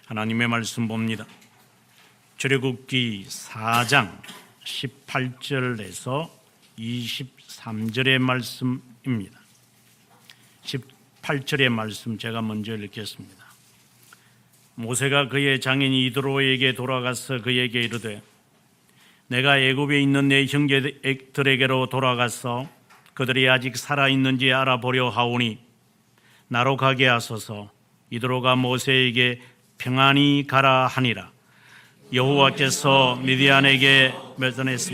하나님의 말씀 봅니다. 출애굽기 4장 18절에서 23절의 말씀입니다. 18절의 말씀 제가 먼저 읽겠습니다. 모세가 그의 장인 이드로에게 돌아가서 그에게 이르되 내가 애굽에 있는 내 형제들에게로 돌아가서 그들이 아직 살아있는지 알아보려 하오니 나로 가게 하소서. 이드로가 모세에게 평안히 가라 하니라. 여호와께서 미디안에게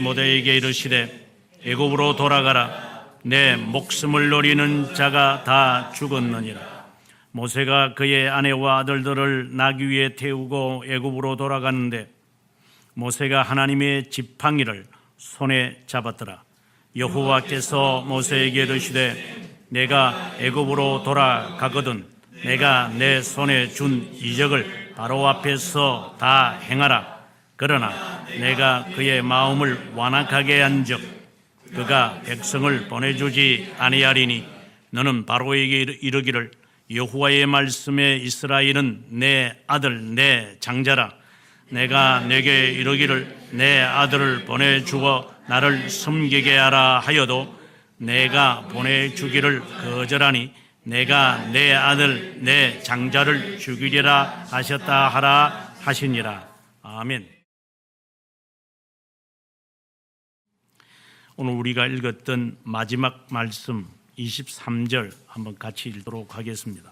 모세에게 이르시되 애굽으로 돌아가라. 내 목숨을 노리는 자가 다 죽었느니라. 모세가 그의 아내와 아들들을 나귀 위에 태우고 애굽으로 돌아가는데 모세가 하나님의 지팡이를 손에 잡았더라. 여호와께서 모세에게 이르시되 내가 애굽으로 돌아가거든 내가 내 손에 준 이적을 바로 앞에서 다 행하라. 그러나 내가 그의 마음을 완악하게 한즉 그가 백성을 보내주지 아니하리니 너는 바로에게 이르기를 여호와의 말씀에 이스라엘은 내 아들 내 장자라. 내가 내게 이르기를 내 아들을 보내주어 나를 섬기게 하라 하여도 내가 보내주기를 거절하니 내가 내 아들 내 장자를 죽이리라 하셨다 하라 하시니라. 아멘. 오늘 우리가 읽었던 마지막 말씀 23절 한번 같이 읽도록 하겠습니다.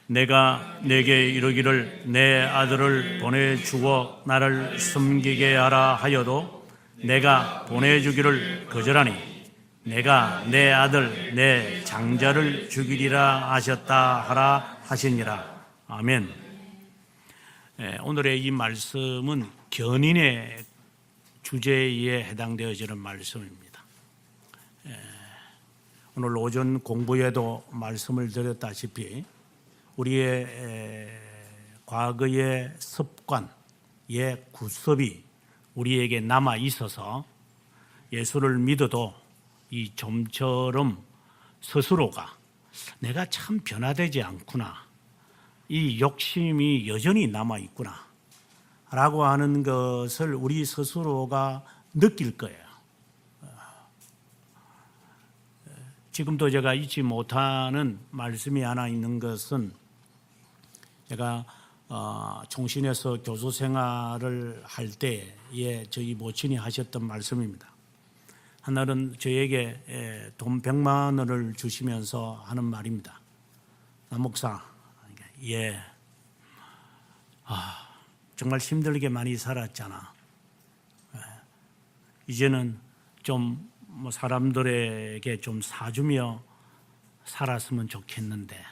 내가 내게 이르기를 내 아들을 보내주어 나를 섬기게 하라 하여도 내가 보내주기를 거절하니 내가 내 아들 내 장자를 죽이리라 하셨다 하라 하시니라. 아멘. 오늘의 이 말씀은 견인의 주제에 해당되어지는 말씀입니다. 오늘 오전 공부에도 말씀을 드렸다시피 우리의 과거의 습관의 구습이 우리에게 남아 있어서 예수를 믿어도 이 좀처럼 스스로가 내가 참 변화되지 않구나, 이 욕심이 여전히 남아 있구나 라고 하는 것을 우리 스스로가 느낄 거예요. 지금도 제가 잊지 못하는 말씀이 하나 있는 것은 제가 총신에서 교수 생활을 할 때에 저희 모친이 하셨던 말씀입니다. 하나는 저에게 돈 100만 원을 주시면서 하는 말입니다. 남 목사, 정말 힘들게 많이 살았잖아. 이제는 좀 사람들에게 좀 사주며 살았으면 좋겠는데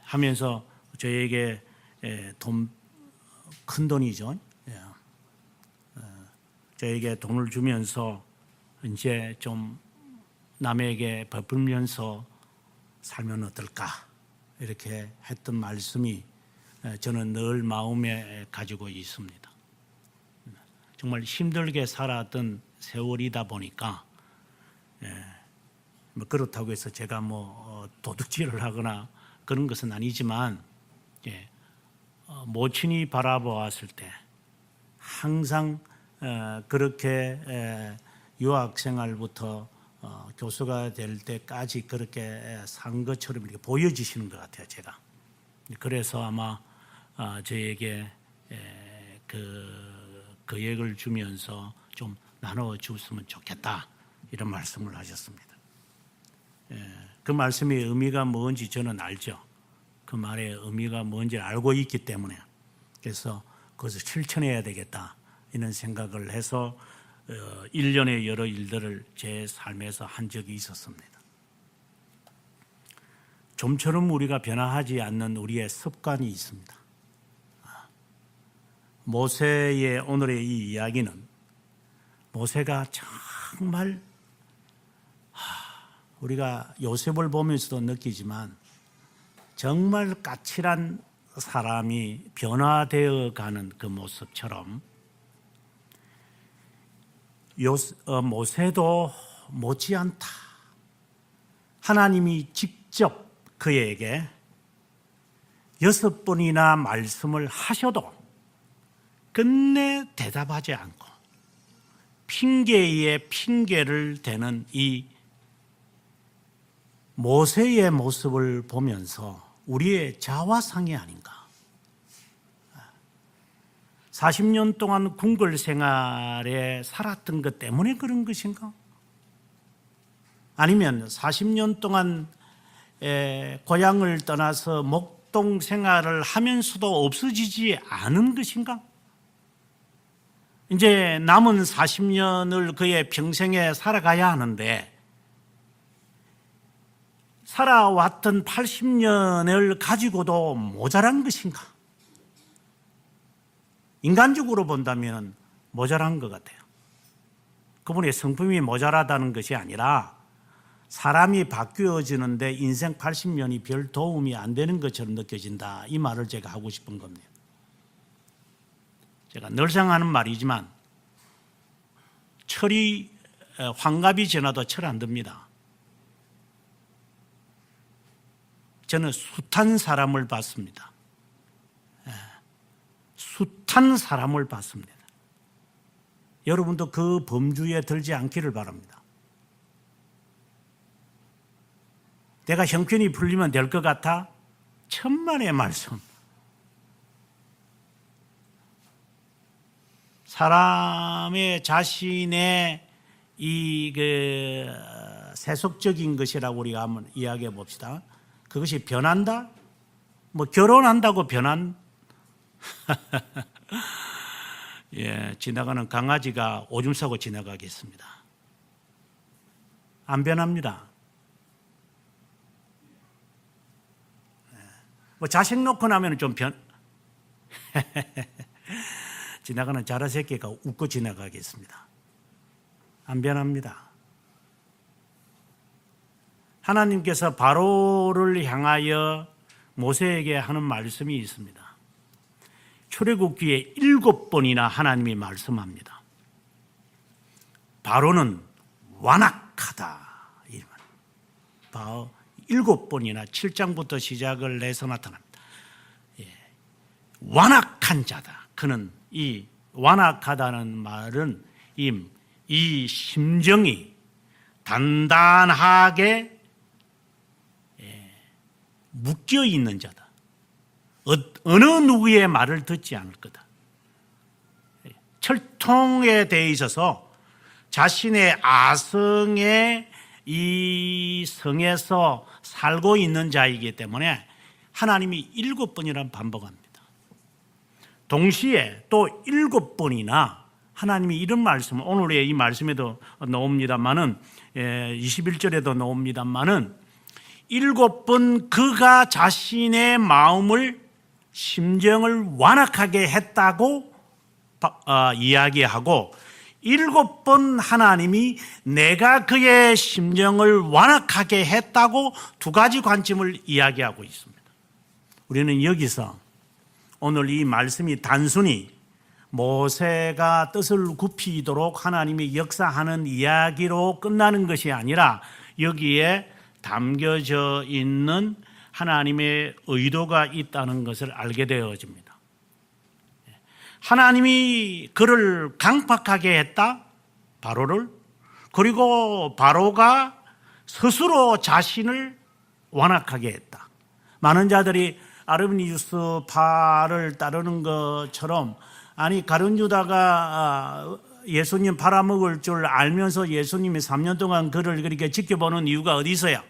하면서 저에게 큰 돈이죠. 저에게 돈을 주면서 이제 좀 남에게 베풀면서 살면 어떨까 이렇게 했던 말씀이 저는 늘 마음에 가지고 있습니다. 정말 힘들게 살았던 세월이다 보니까 그렇다고 해서 제가 도둑질을 하거나 그런 것은 아니지만 모친이 바라보았을 때 항상 그렇게 유학생활부터 교수가 될 때까지 그렇게 산 것처럼 이렇게 보여지시는 것 같아요, 제가. 그래서 아마 저에게 그 계획을 주면서 좀 나눠줬으면 좋겠다 이런 말씀을 하셨습니다. 그 말씀의 의미가 뭔지 저는 알죠. 그 말의 의미가 뭔지를 알고 있기 때문에 그래서 그것을 실천해야 되겠다 이런 생각을 해서 일련의 여러 일들을 제 삶에서 한 적이 있었습니다. 좀처럼 우리가 변화하지 않는 우리의 습관이 있습니다. 모세의 오늘의 이 이야기는 모세가 정말 우리가 요셉을 보면서도 느끼지만 정말 까칠한 사람이 변화되어 가는 그 모습처럼 모세도 못지않다 하나님이 직접 그에게 6번이나 말씀을 하셔도 끝내 대답하지 않고 핑계에 핑계를 대는 이 모세의 모습을 보면서 우리의 자화상이 아닌가. 40년 동안 궁궐 생활에 살았던 것 때문에 그런 것인가? 아니면 40년 동안 고향을 떠나서 목동 생활을 하면서도 없어지지 않은 것인가? 이제 남은 40년을 그의 평생에 살아가야 하는데 살아왔던 80년을 가지고도 모자란 것인가? 인간적으로 본다면 모자란 것 같아요. 그분의 성품이 모자라다는 것이 아니라 사람이 바뀌어지는데 인생 80년이 별 도움이 안 되는 것처럼 느껴진다. 이 말을 제가 하고 싶은 겁니다. 제가 늘상 하는 말이지만 철이 환갑이 지나도 철 안 듭니다. 저는 숱한 사람을 봤습니다. 숱한 사람을 봤습니다. 여러분도 그 범주에 들지 않기를 바랍니다. 내가 형편이 풀리면 될 것 같아? 천만의 말씀. 사람의 자신의 이 세속적인 것이라고 우리가 한번 이야기해 봅시다. 그것이 변한다? 뭐 결혼한다고 변한? 예, 지나가는 강아지가 오줌 싸고 지나가겠습니다. 안 변합니다. 뭐 자식 놓고 나면 좀 지나가는 자라 새끼가 웃고 지나가겠습니다. 안 변합니다. 하나님께서 바로를 향하여 모세에게 하는 말씀이 있습니다. 출애굽기에 7번이나 하나님이 말씀합니다. 바로는 완악하다. 바로 7번이나 7장부터 시작을 해서 나타납니다. 예. 완악한 자다. 그는 이 완악하다는 말은 이 심정이 단단하게 묶여 있는 자다. 어느 누구의 말을 듣지 않을 거다. 철통에 대해 있어서 자신의 아성의 이 성에서 살고 있는 자이기 때문에 하나님이 7번이나 반복합니다. 동시에 또 7번이나 하나님이 이런 말씀을 오늘의 이 말씀에도 나옵니다만은 21절에도 나옵니다만은 7번 그가 자신의 마음을 심정을 완악하게 했다고 이야기하고 7번 하나님이 내가 그의 심정을 완악하게 했다고 두 가지 관점을 이야기하고 있습니다. 우리는 여기서 오늘 이 말씀이 단순히 모세가 뜻을 굽히도록 하나님이 역사하는 이야기로 끝나는 것이 아니라 여기에 담겨져 있는 하나님의 의도가 있다는 것을 알게 되어집니다. 하나님이 그를 강팍하게 했다, 바로를. 그리고 바로가 스스로 자신을 완악하게 했다. 많은 자들이 아르미니우스파를 따르는 것처럼 아니 가룟 유다가 예수님 팔아먹을 줄 알면서 예수님이 3년 동안 그를 그렇게 지켜보는 이유가 어디 있어요?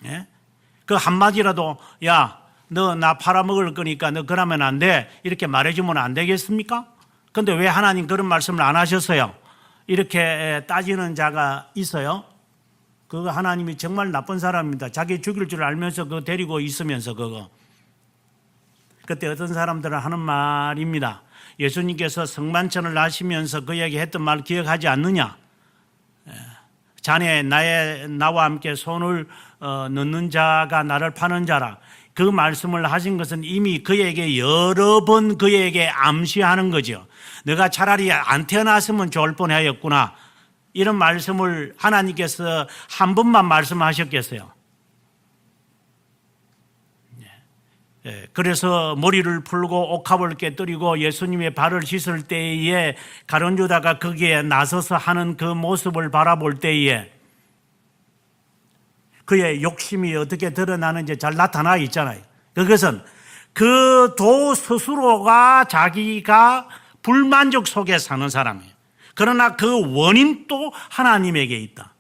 예? 그 한마디라도 야 너 나 팔아먹을 거니까 너 그러면 안 돼 이렇게 말해주면 안 되겠습니까? 그런데 왜 하나님 그런 말씀을 안 하셨어요? 이렇게 따지는 자가 있어요. 그거 하나님이 정말 나쁜 사람입니다. 자기 죽일 줄 알면서 그거 데리고 있으면서 그거. 그때 어떤 사람들은 하는 말입니다. 예수님께서 성만찬을 하시면서 그에게 했던 말 기억하지 않느냐? 자네 나와 함께 손을 넣는 자가 나를 파는 자라. 그 말씀을 하신 것은 이미 그에게 여러 번 그에게 암시하는 거죠. 내가 차라리 안 태어났으면 좋을 뻔하였구나. 이런 말씀을 하나님께서 한 번만 말씀하셨겠어요? 그래서 머리를 풀고 옥합을 깨뜨리고 예수님의 발을 씻을 때에 가룟 유다가 거기에 나서서 하는 그 모습을 바라볼 때에 그의 욕심이 어떻게 드러나는지 잘 나타나 있잖아요. 그것은 그 도 스스로가 자기가 불만족 속에 사는 사람이에요. 그러나 그 원인도 하나님에게 있다.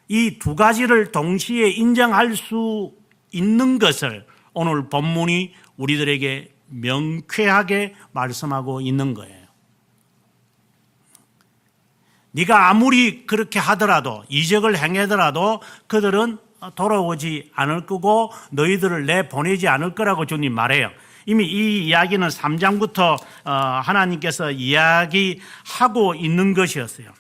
이 두 가지를 동시에 인정할 수 있는 것을 오늘 본문이 우리들에게 명쾌하게 말씀하고 있는 거예요. 네가 아무리 그렇게 하더라도 이적을 행하더라도 그들은 돌아오지 않을 거고 너희들을 내보내지 않을 거라고 주님 말해요. 이미 이 이야기는 3장부터 하나님께서 이야기하고 있는 것이었어요.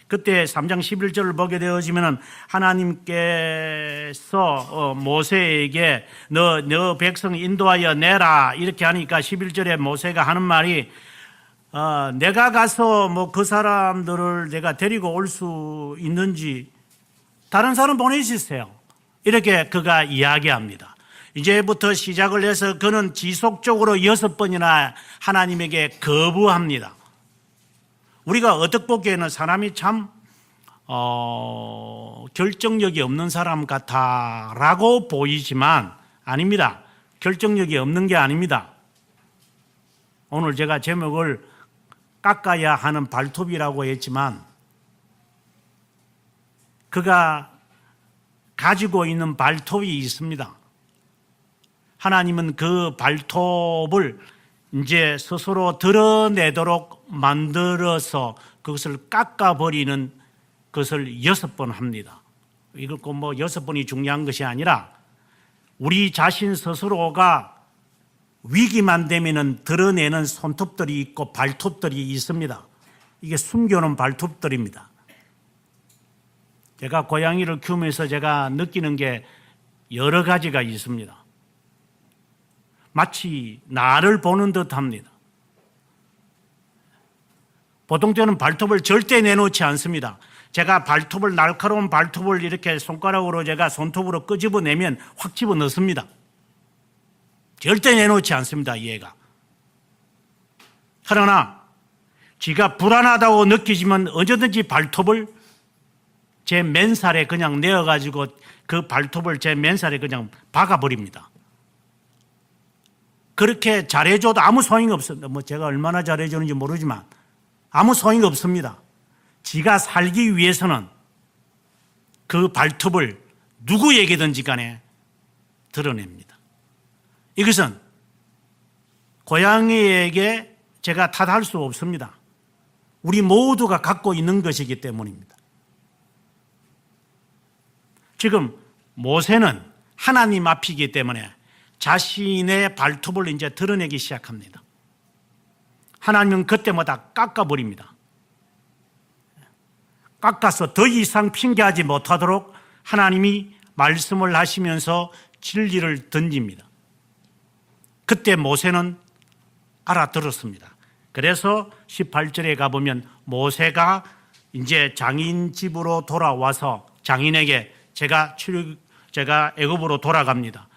그때 3장 11절을 보게 되어지면 하나님께서 모세에게 너 백성 인도하여 내라 이렇게 하니까 11절에 모세가 하는 말이 내가 가서 뭐 그 사람들을 내가 데리고 올 수 있는지 다른 사람 보내주세요. 이렇게 그가 이야기합니다. 이제부터 시작을 해서 그는 지속적으로 6번이나 하나님에게 거부합니다. 우리가 어떻게 보기에는 사람이 참 결정력이 없는 사람 같아라고 보이지만 아닙니다. 결정력이 없는 게 아닙니다. 오늘 제가 제목을 깎아야 하는 발톱이라고 했지만 그가 가지고 있는 발톱이 있습니다. 하나님은 그 발톱을 이제 스스로 드러내도록 만들어서 그것을 깎아버리는 것을 6번 합니다. 이걸 꼭 뭐 6번이 중요한 것이 아니라 우리 자신 스스로가 위기만 되면은 드러내는 손톱들이 있고 발톱들이 있습니다. 이게 숨겨놓은 발톱들입니다. 제가 고양이를 키우면서 제가 느끼는 게 여러 가지가 있습니다. 마치 나를 보는 듯 합니다. 보통 저는 발톱을 절대 내놓지 않습니다. 제가 발톱을, 날카로운 발톱을 이렇게 손가락으로 제가 손톱으로 끄집어내면 확 집어넣습니다. 절대 내놓지 않습니다, 얘가. 그러나 지가 불안하다고 느끼지만 언제든지 발톱을 제 맨살에 그냥 내어가지고 그 발톱을 제 맨살에 그냥 박아버립니다. 그렇게 잘해줘도 아무 소용이 없습니다. 뭐 제가 얼마나 잘해주는지 모르지만 아무 소용이 없습니다. 지가 살기 위해서는 그 발톱을 누구에게든지 간에 드러냅니다. 이것은 고양이에게 제가 탓할 수 없습니다. 우리 모두가 갖고 있는 것이기 때문입니다. 지금 모세는 하나님 앞이기 때문에 자신의 발톱을 이제 드러내기 시작합니다. 하나님은 그때마다 깎아버립니다. 깎아서 더 이상 핑계하지 못하도록 하나님이 말씀을 하시면서 진리를 던집니다. 그때 모세는 알아들었습니다. 그래서 18절에 가보면 모세가 이제 장인 집으로 돌아와서 장인에게 제가 애굽으로 돌아갑니다.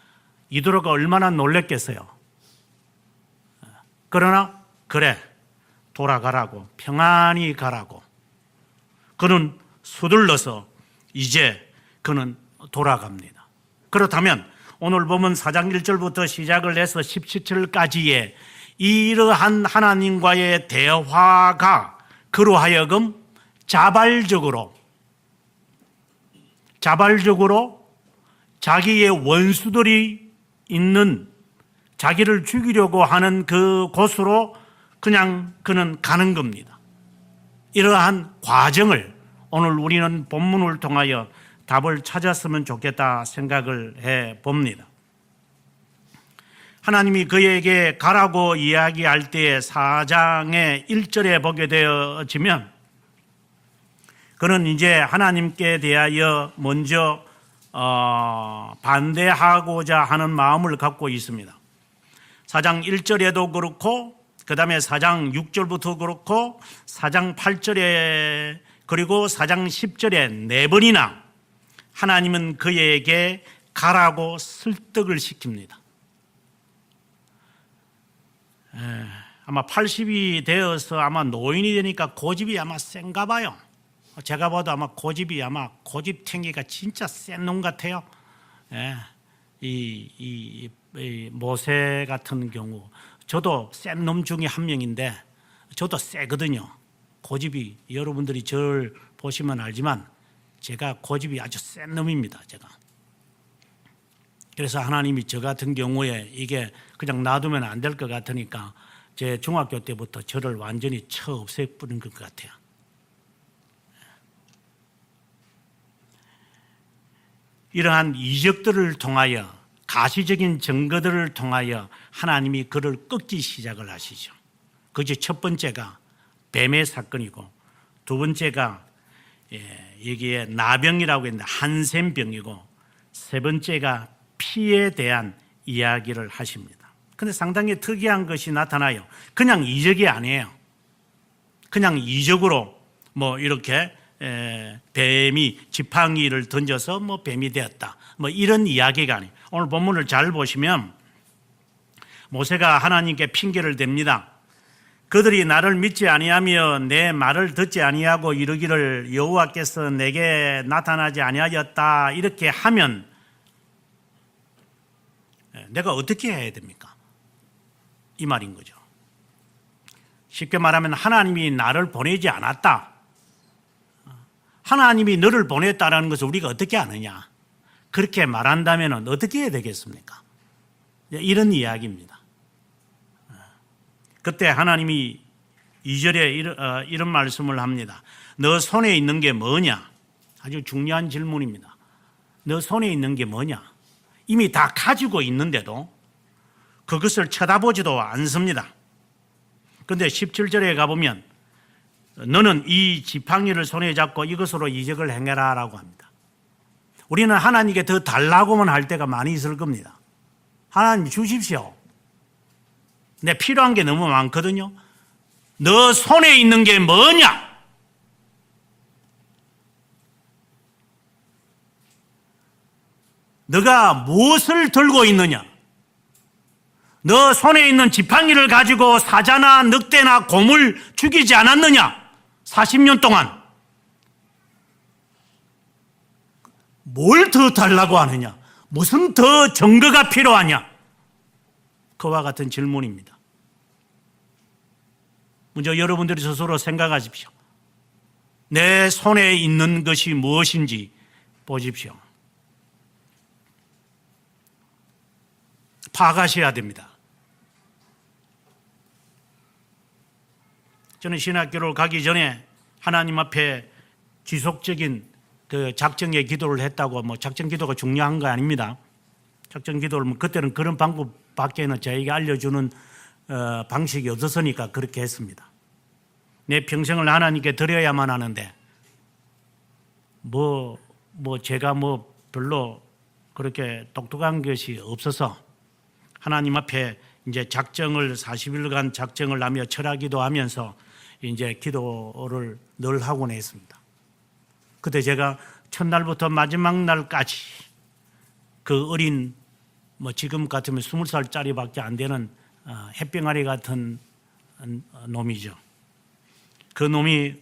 이도로가 얼마나 놀랬겠어요. 그러나 그래 돌아가라고, 평안히 가라고. 그는 서둘러서 이제 그는 돌아갑니다. 그렇다면 오늘 보면 4장 1절부터 시작을 해서 17절까지의 이러한 하나님과의 대화가 그로 하여금 자발적으로 자기의 원수들이 있는, 자기를 죽이려고 하는 그 곳으로 그냥 그는 가는 겁니다. 이러한 과정을 오늘 우리는 본문을 통하여 답을 찾았으면 좋겠다 생각을 해 봅니다. 하나님이 그에게 가라고 이야기할 때에 4장의 1절에 보게 되어지면 그는 이제 하나님께 대하여 먼저 반대하고자 하는 마음을 갖고 있습니다. 4장 1절에도 그렇고 그 다음에 4장 6절부터 그렇고 4장 8절에 그리고 4장 10절에 4번이나 하나님은 그에게 가라고 설득을 시킵니다. 아마 80이 되어서 아마 노인이 되니까 고집이 아마 센가 봐요. 제가 봐도 아마 고집탱이가 진짜 센 놈 같아요. 이 모세 같은 경우 저도 센 놈 중에 한 명인데 저도 세거든요. 고집이 여러분들이 저를 보시면 알지만 제가 고집이 아주 센 놈입니다. 제가. 그래서 하나님이 저 같은 경우에 이게 그냥 놔두면 안 될 것 같으니까 제 중학교 때부터 저를 완전히 쳐 없애버린 것 같아요. 이러한 이적들을 통하여 가시적인 증거들을 통하여 하나님이 그를 꺾기 시작을 하시죠. 그것이 첫 번째가 뱀의 사건이고 두 번째가 여기에 나병이라고 했는데 한센병이고 세 번째가 피에 대한 이야기를 하십니다. 그런데 상당히 특이한 것이 나타나요. 그냥 이적이 아니에요. 그냥 이적으로 뭐 이렇게 뱀이 지팡이를 던져서 뭐 뱀이 되었다. 뭐 이런 이야기가 아니에요. 오늘 본문을 잘 보시면 모세가 하나님께 핑계를 댑니다. 그들이 나를 믿지 아니하며 내 말을 듣지 아니하고 이르기를 여호와께서 내게 나타나지 아니하였다. 이렇게 하면 내가 어떻게 해야 됩니까? 이 말인 거죠. 쉽게 말하면 하나님이 나를 보내지 않았다. 하나님이 너를 보냈다라는 것을 우리가 어떻게 아느냐? 그렇게 말한다면 어떻게 해야 되겠습니까? 이런 이야기입니다. 그때 하나님이 2절에 이런 말씀을 합니다. 너 손에 있는 게 뭐냐? 아주 중요한 질문입니다. 너 손에 있는 게 뭐냐? 이미 다 가지고 있는데도 그것을 쳐다보지도 않습니다. 그런데 17절에 가보면 너는 이 지팡이를 손에 잡고 이것으로 이적을 행해라 라고 합니다. 우리는 하나님께 더 달라고만 할 때가 많이 있을 겁니다. 하나님 주십시오. 내 필요한 게 너무 많거든요. 너 손에 있는 게 뭐냐? 너가 무엇을 들고 있느냐? 너 손에 있는 지팡이를 가지고 사자나 늑대나 곰을 죽이지 않았느냐? 40년 동안. 뭘 더 달라고 하느냐? 무슨 더 증거가 필요하냐? 그와 같은 질문입니다. 먼저 여러분들이 스스로 생각하십시오. 내 손에 있는 것이 무엇인지 보십시오. 파악하셔야 됩니다. 저는 신학교를 가기 전에 하나님 앞에 지속적인 그 작정의 기도를 했다고 뭐 작정 기도가 중요한 거 아닙니다. 작정 기도를 뭐 그때는 그런 방법밖에는 저에게 알려주는 방식이 없었으니까 그렇게 했습니다. 내 평생을 하나님께 드려야만 하는데 제가 별로 그렇게 똑똑한 것이 없어서 하나님 앞에 이제 작정을 40일간 작정을 하며 철학기도 하면서 이제 기도를 늘 하곤 했습니다. 그때 제가 첫날부터 마지막 날까지 그 어린 지금 같으면 20살짜리밖에 안 되는 햇병아리 같은 놈이죠. 그 놈이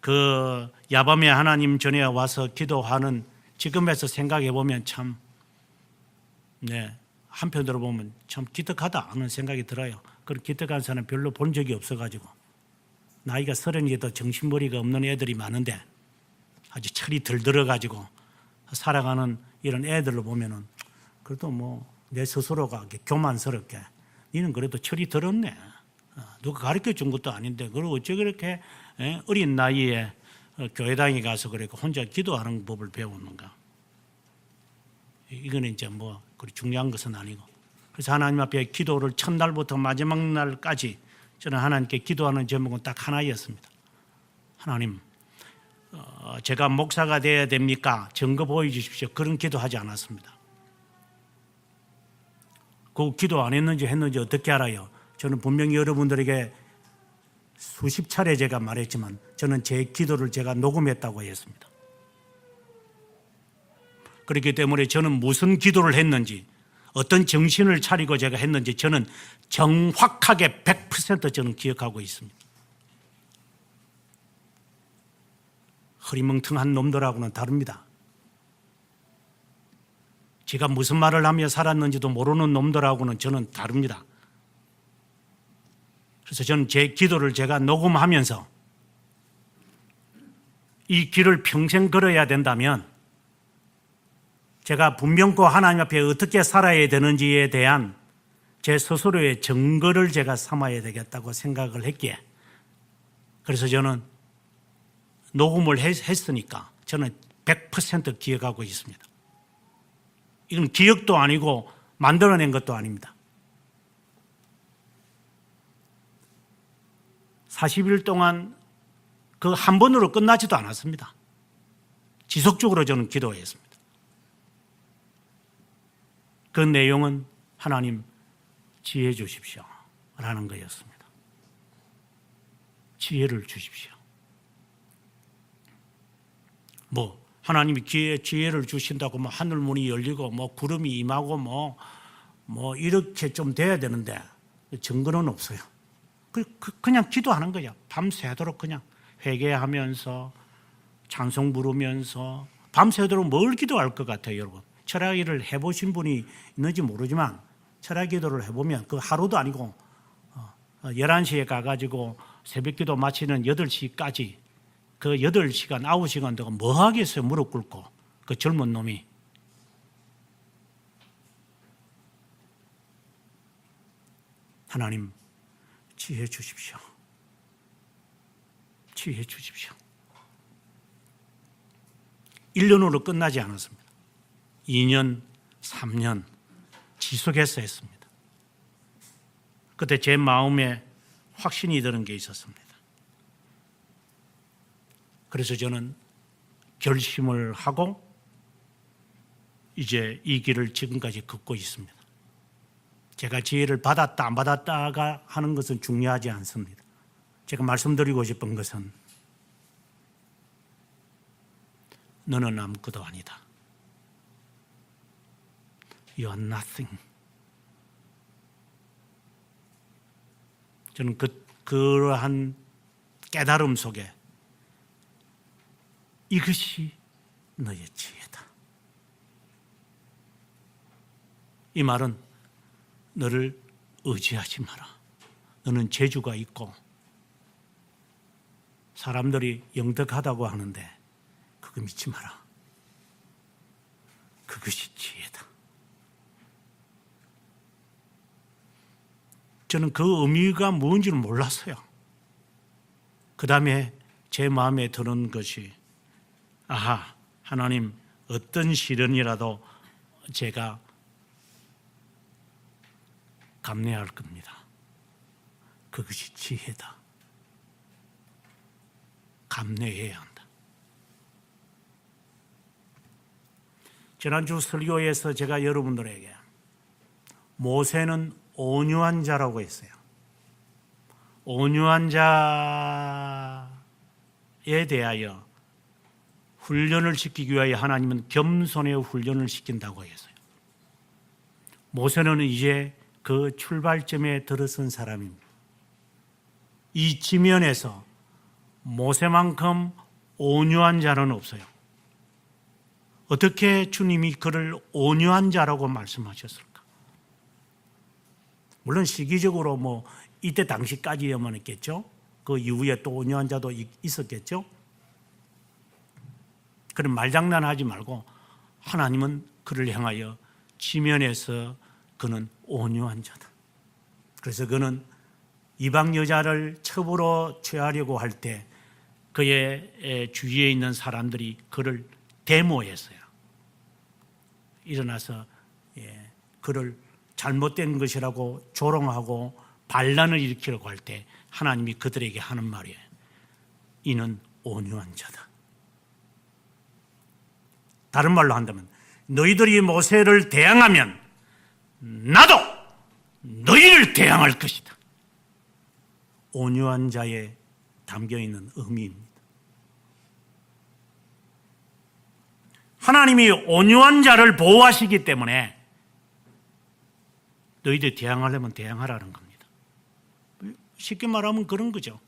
그 야밤에 하나님 전에 와서 기도하는 지금에서 생각해 보면 참 한편으로 보면 참 기특하다 하는 생각이 들어요. 그런 기특한 사람 별로 본 적이 없어가지고 나이가 30이도 정신머리가 없는 애들이 많은데 아주 철이 들들어가지고 살아가는 이런 애들로 보면은 그래도 내 스스로가 교만스럽게 니는 그래도 철이 들었네. 누가 가르쳐 준 것도 아닌데 그걸 어째 그렇게 어린 나이에 교회당에 가서 그렇게 혼자 기도하는 법을 배우는가. 이거는 이제 그리 중요한 것은 아니고. 그래서 하나님 앞에 기도를 첫날부터 마지막 날까지 저는 하나님께 기도하는 제목은 딱 하나였습니다. 하나님, 제가 목사가 되어야 됩니까? 증거 보여주십시오. 그런 기도하지 않았습니다. 그 기도 안 했는지 어떻게 알아요? 저는 분명히 여러분들에게 수십 차례 제가 말했지만 저는 제 기도를 제가 녹음했다고 했습니다. 그렇기 때문에 저는 무슨 기도를 했는지 어떤 정신을 차리고 제가 했는지 저는 정확하게 100% 저는 기억하고 있습니다. 흐리멍텅한 놈들하고는 다릅니다. 제가 무슨 말을 하며 살았는지도 모르는 놈들하고는 저는 다릅니다. 그래서 저는 제 기도를 제가 녹음하면서 이 길을 평생 걸어야 된다면 제가 분명코 하나님 앞에 어떻게 살아야 되는지에 대한 제 스스로의 증거를 제가 삼아야 되겠다고 생각을 했기에, 그래서 저는 녹음을 했으니까 저는 100% 기억하고 있습니다. 이건 기억도 아니고 만들어낸 것도 아닙니다. 40일 동안 그 한 번으로 끝나지도 않았습니다. 지속적으로 저는 기도했습니다. 그 내용은 하나님 지혜 주십시오 라는 거였습니다. 지혜를 주십시오. 하나님이 지혜를 주신다고 하늘 문이 열리고 구름이 임하고 이렇게 좀 돼야 되는데 증거는 없어요. 그냥 기도하는 거죠. 밤새도록 그냥 회개하면서 찬송 부르면서 밤새도록 뭘 기도할 것 같아요, 여러분. 철학기를 해보신 분이 있는지 모르지만 철학기도를 해보면 그 하루도 아니고 11시에 가가지고 새벽기도 마치는 8시까지 그 8시간, 9시간 동안 뭐 하겠어요, 무릎 꿇고. 그 젊은 놈이. 하나님, 지혜 주십시오. 지혜 주십시오. 1년으로 끝나지 않았습니다. 2년, 3년 지속해서 했습니다. 그때 제 마음에 확신이 드는 게 있었습니다. 그래서 저는 결심을 하고 이제 이 길을 지금까지 걷고 있습니다. 제가 지혜를 받았다 안 받았다가 하는 것은 중요하지 않습니다. 제가 말씀드리고 싶은 것은 너는 아무것도 아니다. You are nothing. 저는 그러한 깨달음 속에 이것이 너의 지혜다. 이 말은 너를 의지하지 마라. 너는 재주가 있고 사람들이 영덕하다고 하는데 그거 믿지 마라. 그것이 지혜다. 저는 그 의미가 뭔지는 몰랐어요. 그 다음에 제 마음에 드는 것이 하나님 어떤 시련이라도 제가 감내할 겁니다. 그것이 지혜다. 감내해야 한다. 지난주 설교에서 제가 여러분들에게 모세는 온유한 자라고 했어요. 온유한 자에 대하여 훈련을 시키기 위하여 하나님은 겸손의 훈련을 시킨다고 했어요. 모세는 이제 그 출발점에 들어선 사람입니다. 이 지면에서 모세만큼 온유한 자는 없어요. 어떻게 주님이 그를 온유한 자라고 말씀하셨을까? 물론 시기적으로 이때 당시까지야만 했겠죠. 그 이후에 또 온유한 자도 있었겠죠. 그런 말장난하지 말고 하나님은 그를 향하여 지면에서 그는 온유한 자다. 그래서 그는 이방 여자를 첩으로 취하려고 할 때 그의 주위에 있는 사람들이 그를 데모했어요. 일어나서 그를 잘못된 것이라고 조롱하고 반란을 일으키려고 할 때 하나님이 그들에게 하는 말이에요. 이는 온유한 자다. 다른 말로 한다면 너희들이 모세를 대항하면 나도 너희를 대항할 것이다. 온유한 자에 담겨있는 의미입니다. 하나님이 온유한 자를 보호하시기 때문에 너희들 대항하려면 대항하라는 겁니다. 쉽게 말하면 그런 거죠.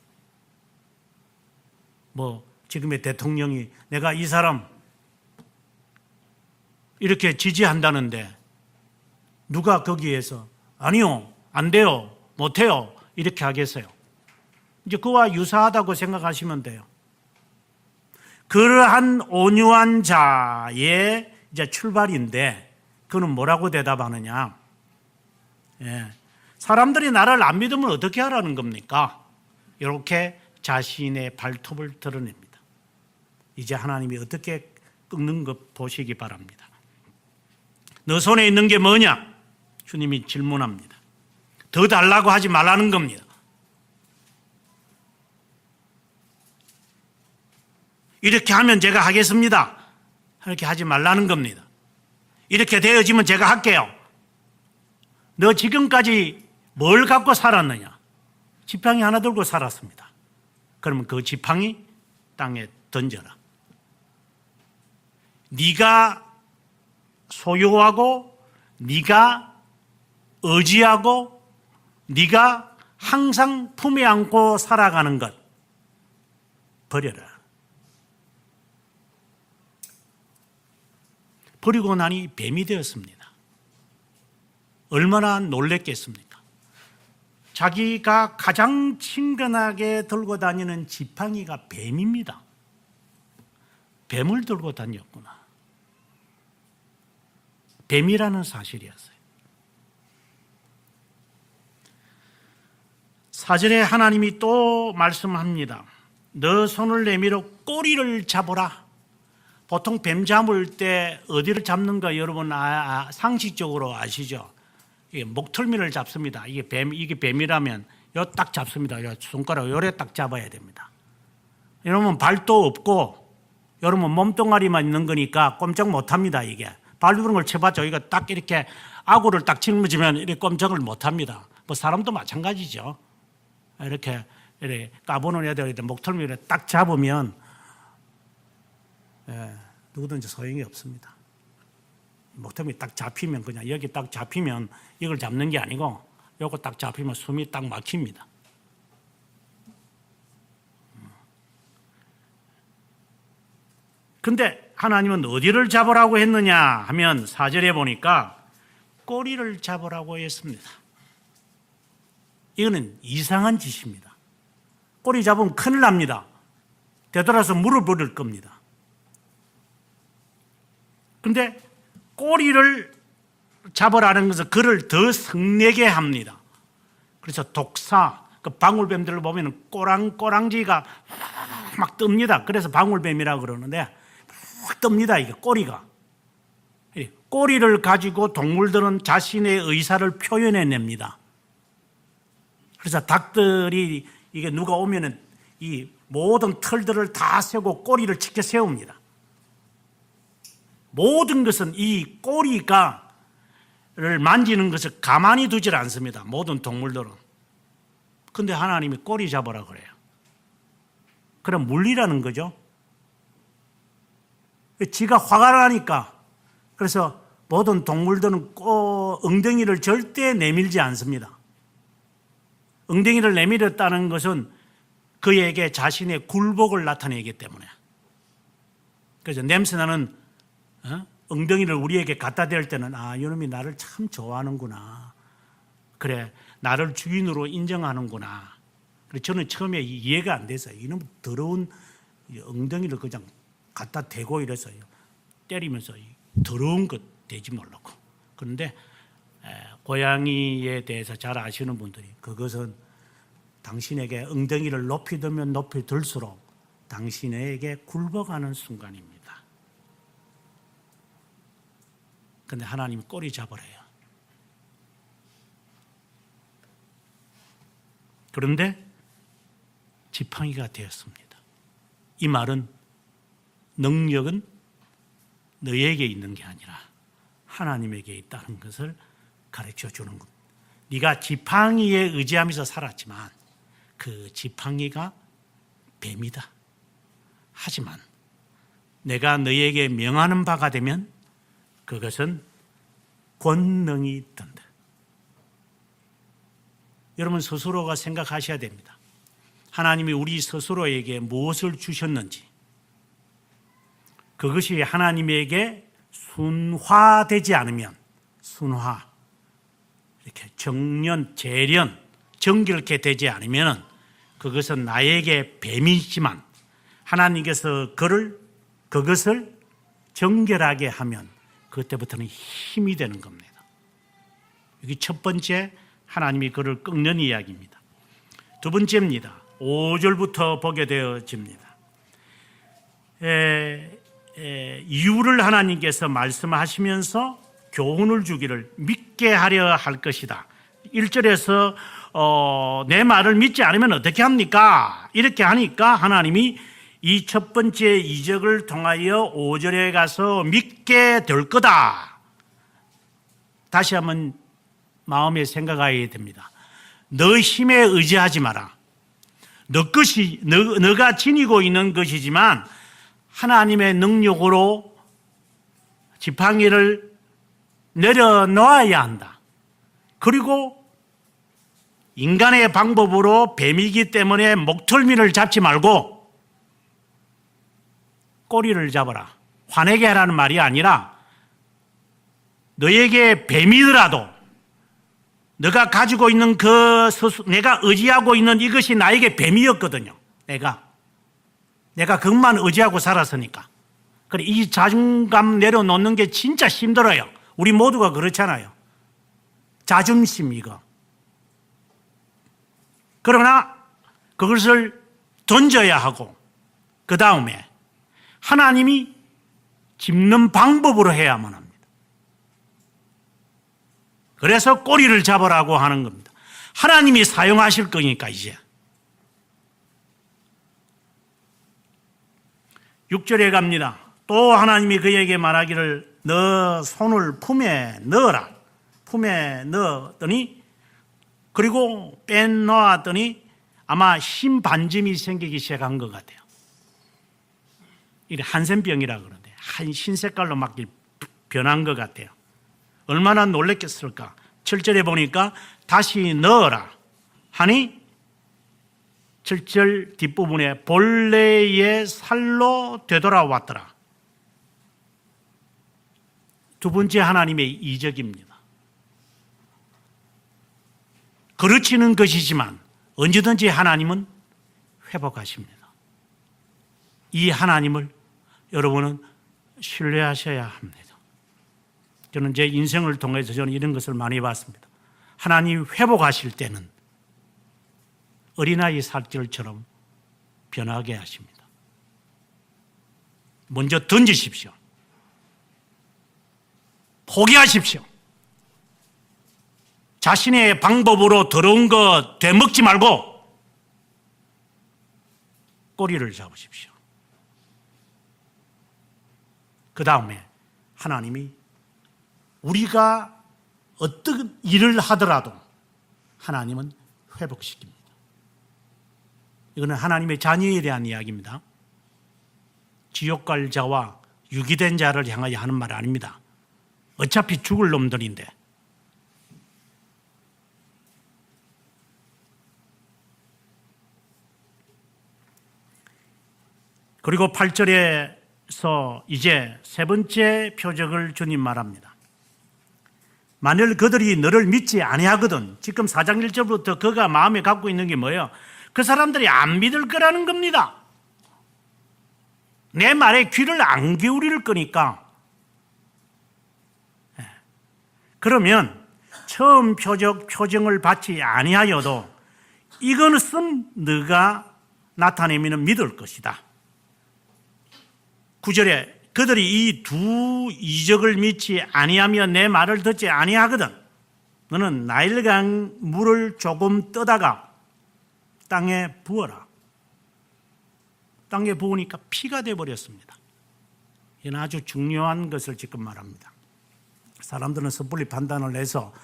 뭐 지금의 대통령이 내가 이 사람 이렇게 지지한다는데 누가 거기에서 아니요, 안 돼요, 못해요 이렇게 하겠어요? 이제 그와 유사하다고 생각하시면 돼요. 그러한 온유한 자의 이제 출발인데 그는 뭐라고 대답하느냐? 사람들이 나를 안 믿으면 어떻게 하라는 겁니까? 이렇게 자신의 발톱을 드러냅니다. 이제 하나님이 어떻게 꺾는 것 보시기 바랍니다. 너 손에 있는 게 뭐냐? 주님이 질문합니다. 더 달라고 하지 말라는 겁니다. 이렇게 하면 제가 하겠습니다. 이렇게 하지 말라는 겁니다. 이렇게 되어지면 제가 할게요. 너 지금까지 뭘 갖고 살았느냐? 지팡이 하나 들고 살았습니다. 그러면 그 지팡이 땅에 던져라. 네가 소유하고 네가 의지하고 네가 항상 품에 안고 살아가는 것 버려라. 버리고 나니 뱀이 되었습니다. 얼마나 놀랬겠습니까? 자기가 가장 친근하게 들고 다니는 지팡이가 뱀입니다. 뱀을 들고 다녔구나. 뱀이라는 사실이었어요. 4절에 하나님이 또 말씀합니다. 너 손을 내밀어 꼬리를 잡으라. 보통 뱀 잡을 때 어디를 잡는가 여러분 상식적으로 아시죠? 이게 목털미를 잡습니다. 이게 뱀이라면 요 딱 잡습니다. 요 손가락 요래 딱 잡아야 됩니다. 이러면 발도 없고 여러분 몸뚱아리만 있는 거니까 꼼짝 못 합니다. 이게 발 두는 걸 쳐봤죠. 이거 딱 이렇게 아구를 딱 짊어지면 이렇게 꼼짝을 못 합니다. 뭐 사람도 마찬가지죠. 이렇게 까보는 애들 목털미를 딱 잡으면 누구든지 소용이 없습니다. 목털미 딱 잡히면 그냥 여기 딱 잡히면 이걸 잡는 게 아니고 요거 딱 잡히면 숨이 딱 막힙니다. 근데 하나님은 어디를 잡으라고 했느냐 하면 4절에 보니까 꼬리를 잡으라고 했습니다. 이거는 이상한 짓입니다. 꼬리 잡으면 큰일 납니다. 되돌아서 물을 버릴 겁니다. 근데 꼬리를 잡으라는 것은 그를 더 성내게 합니다. 그래서 독사, 그 방울뱀들을 보면 꼬랑지가 막 뜹니다. 그래서 방울뱀이라고 그러는데 막 뜹니다. 이게 꼬리가. 꼬리를 가지고 동물들은 자신의 의사를 표현해냅니다. 그래서 닭들이 이게 누가 오면은 이 모든 털들을 다 세고 꼬리를 치켜 세웁니다. 모든 것은 이 꼬리를 만지는 것을 가만히 두질 않습니다. 모든 동물들은. 그런데 하나님이 꼬리 잡으라 그래요. 그럼 물리라는 거죠. 지가 화가 나니까. 그래서 모든 동물들은 엉덩이를 절대 내밀지 않습니다. 엉덩이를 내밀었다는 것은 그에게 자신의 굴복을 나타내기 때문에. 그래서 냄새나는 엉덩이를 우리에게 갖다 댈 때는 이놈이 나를 참 좋아하는구나. 그래, 나를 주인으로 인정하는구나. 그래서 저는 처음에 이해가 안 됐어요. 이놈 더러운 엉덩이를 그냥 갖다 대고 이랬어요. 때리면서 더러운 것 대지 말라고. 그런데 고양이에 대해서 잘 아시는 분들이 그것은 당신에게 엉덩이를 높이 들면 높이 들수록 당신에게 굴복하는 순간입니다. 그런데 하나님이 꼬리 잡으래요. 그런데 지팡이가 되었습니다. 이 말은 능력은 너에게 있는 게 아니라 하나님에게 있다는 것을 가르쳐 주는 것. 네가 지팡이에 의지하면서 살았지만 그 지팡이가 뱀이다. 하지만 내가 너에게 명하는 바가 되면 그것은 권능이 된다. 여러분 스스로가 생각하셔야 됩니다. 하나님이 우리 스스로에게 무엇을 주셨는지, 그것이 하나님에게 순화되지 않으면, 순화, 이렇게 정련, 재련, 정결케 되지 않으면 그것은 나에게 뱀이지만 하나님께서 그것을 정결하게 하면 그때부터는 힘이 되는 겁니다. 여기 첫 번째, 하나님이 그를 꺾는 이야기입니다. 두 번째입니다. 5절부터 보게 되어집니다. 이유를 하나님께서 말씀하시면서 교훈을 주기를 믿게 하려 할 것이다. 1절에서 내 말을 믿지 않으면 어떻게 합니까? 이렇게 하니까 하나님이 이 첫 번째 이적을 통하여 5절에 가서 믿게 될 거다. 다시 한번 마음에 생각해야 됩니다. 너 힘에 의지하지 마라. 너가 지니고 있는 것이지만 하나님의 능력으로 지팡이를 내려놓아야 한다. 그리고 인간의 방법으로 뱀이기 때문에 목덜미를 잡지 말고 꼬리를 잡아라. 화내게 하라는 말이 아니라 너에게 뱀이더라도 너가 가지고 있는 내가 의지하고 있는 이것이 나에게 뱀이었거든요. 내가 그것만 의지하고 살았으니까. 그래, 이 자존감 내려놓는 게 진짜 힘들어요. 우리 모두가 그렇잖아요. 자존심 이거. 그러나 그것을 던져야 하고 그 다음에 하나님이 짚는 방법으로 해야만 합니다. 그래서 꼬리를 잡으라고 하는 겁니다. 하나님이 사용하실 거니까 이제. 6절에 갑니다. 또 하나님이 그에게 말하기를 너 손을 품에 넣어라. 품에 넣었더니 그리고 빼놓았더니 아마 흰 반점이 생기기 시작한 것 같아요. 이게 한센병이라 그러는데 흰 색깔로 막 변한 것 같아요. 얼마나 놀랬겠을까. 7절에 보니까 다시 넣어라 하니 7절 뒷부분에 본래의 살로 되돌아왔더라. 두 번째 하나님의 이적입니다. 그르치는 것이지만 언제든지 하나님은 회복하십니다. 이 하나님을 여러분은 신뢰하셔야 합니다. 저는 제 인생을 통해서 저는 이런 것을 많이 봤습니다. 하나님 회복하실 때는 어린아이 살결처럼 변하게 하십니다. 먼저 던지십시오. 포기하십시오. 자신의 방법으로 더러운 거 되먹지 말고 꼬리를 잡으십시오. 그 다음에 하나님이 우리가 어떤 일을 하더라도 하나님은 회복시킵니다. 이거는 하나님의 자녀에 대한 이야기입니다. 지옥 갈 자와 유기된 자를 향하여 하는 말 아닙니다. 어차피 죽을 놈들인데. 그리고 8절에서 이제 세 번째 표적을 주님 말합니다. 만일 그들이 너를 믿지 아니하거든. 지금 4장 1절부터 그가 마음에 갖고 있는 게 뭐예요? 그 사람들이 안 믿을 거라는 겁니다. 내 말에 귀를 안 기울일 거니까. 그러면 처음 표정을 받지 아니하여도 이것은 네가 나타내면 믿을 것이다. 9절에 그들이 이 두 이적을 믿지 아니하며 내 말을 듣지 아니하거든. 너는 나일강 물을 조금 떠다가 땅에 부어라. 땅에 부으니까 피가 되어버렸습니다. 이건 아주 중요한 것을 지금 말합니다. 사람들은 섣불리 판단을 해서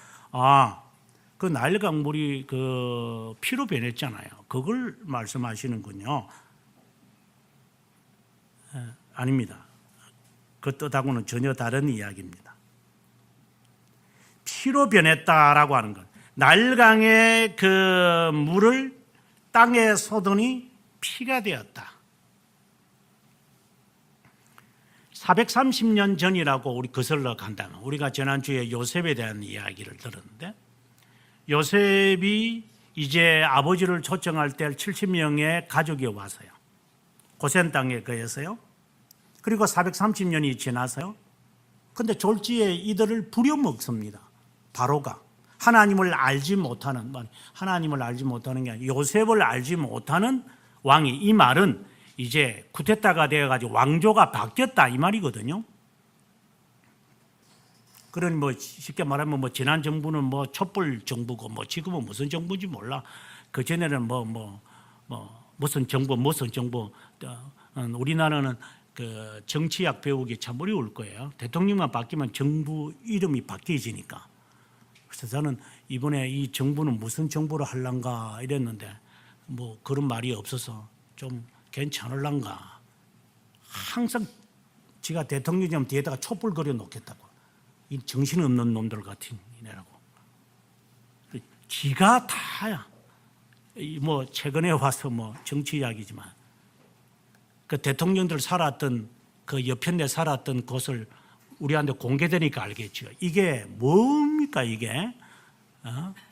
그 나일강 물이 그 피로 변했잖아요. 그걸 말씀하시는군요. 아닙니다. 그 뜻하고는 전혀 다른 이야기입니다. 피로 변했다라고 하는 것, 나일강의 그 물을 땅에 쏟으니 피가 되었다. 430년 전이라고 우리 거슬러 간다면, 우리가 지난주에 요셉에 대한 이야기를 들었는데, 요셉이 이제 아버지를 초청할 때 70명의 가족이 와서요, 고센 땅에 거해서요. 그리고 430년이 지나서요. 근데 졸지에 이들을 부려먹습니다. 바로가 하나님을 알지 못하는, 하나님을 알지 못하는 게 아니라 요셉을 알지 못하는 왕이, 이 말은 이제 쿠데타가 되어가지고 왕조가 바뀌었다 이 말이거든요. 그러니 뭐 쉽게 말하면 뭐 지난 정부는 뭐 촛불 정부고 뭐 지금은 무슨 정부인지 몰라. 그 전에는 무슨 정부 우리나라는 그 정치학 배우기 참 어려울 거예요. 대통령만 바뀌면 정부 이름이 바뀌어지니까. 그래서 저는 이번에 이 정부는 무슨 정부로 할란가 이랬는데 뭐 그런 말이 없어서 좀 괜찮을란가. 항상 지가 대통령 되면 뒤에다가 촛불 그려 놓겠다고. 이 정신없는 놈들 같은 이네라고. 지가 다야. 뭐 최근에 와서 뭐 정치 이야기지만 그 대통령들 살았던 그 여편에 살았던 곳을 우리한테 공개되니까 알겠죠. 이게 뭡니까 이게?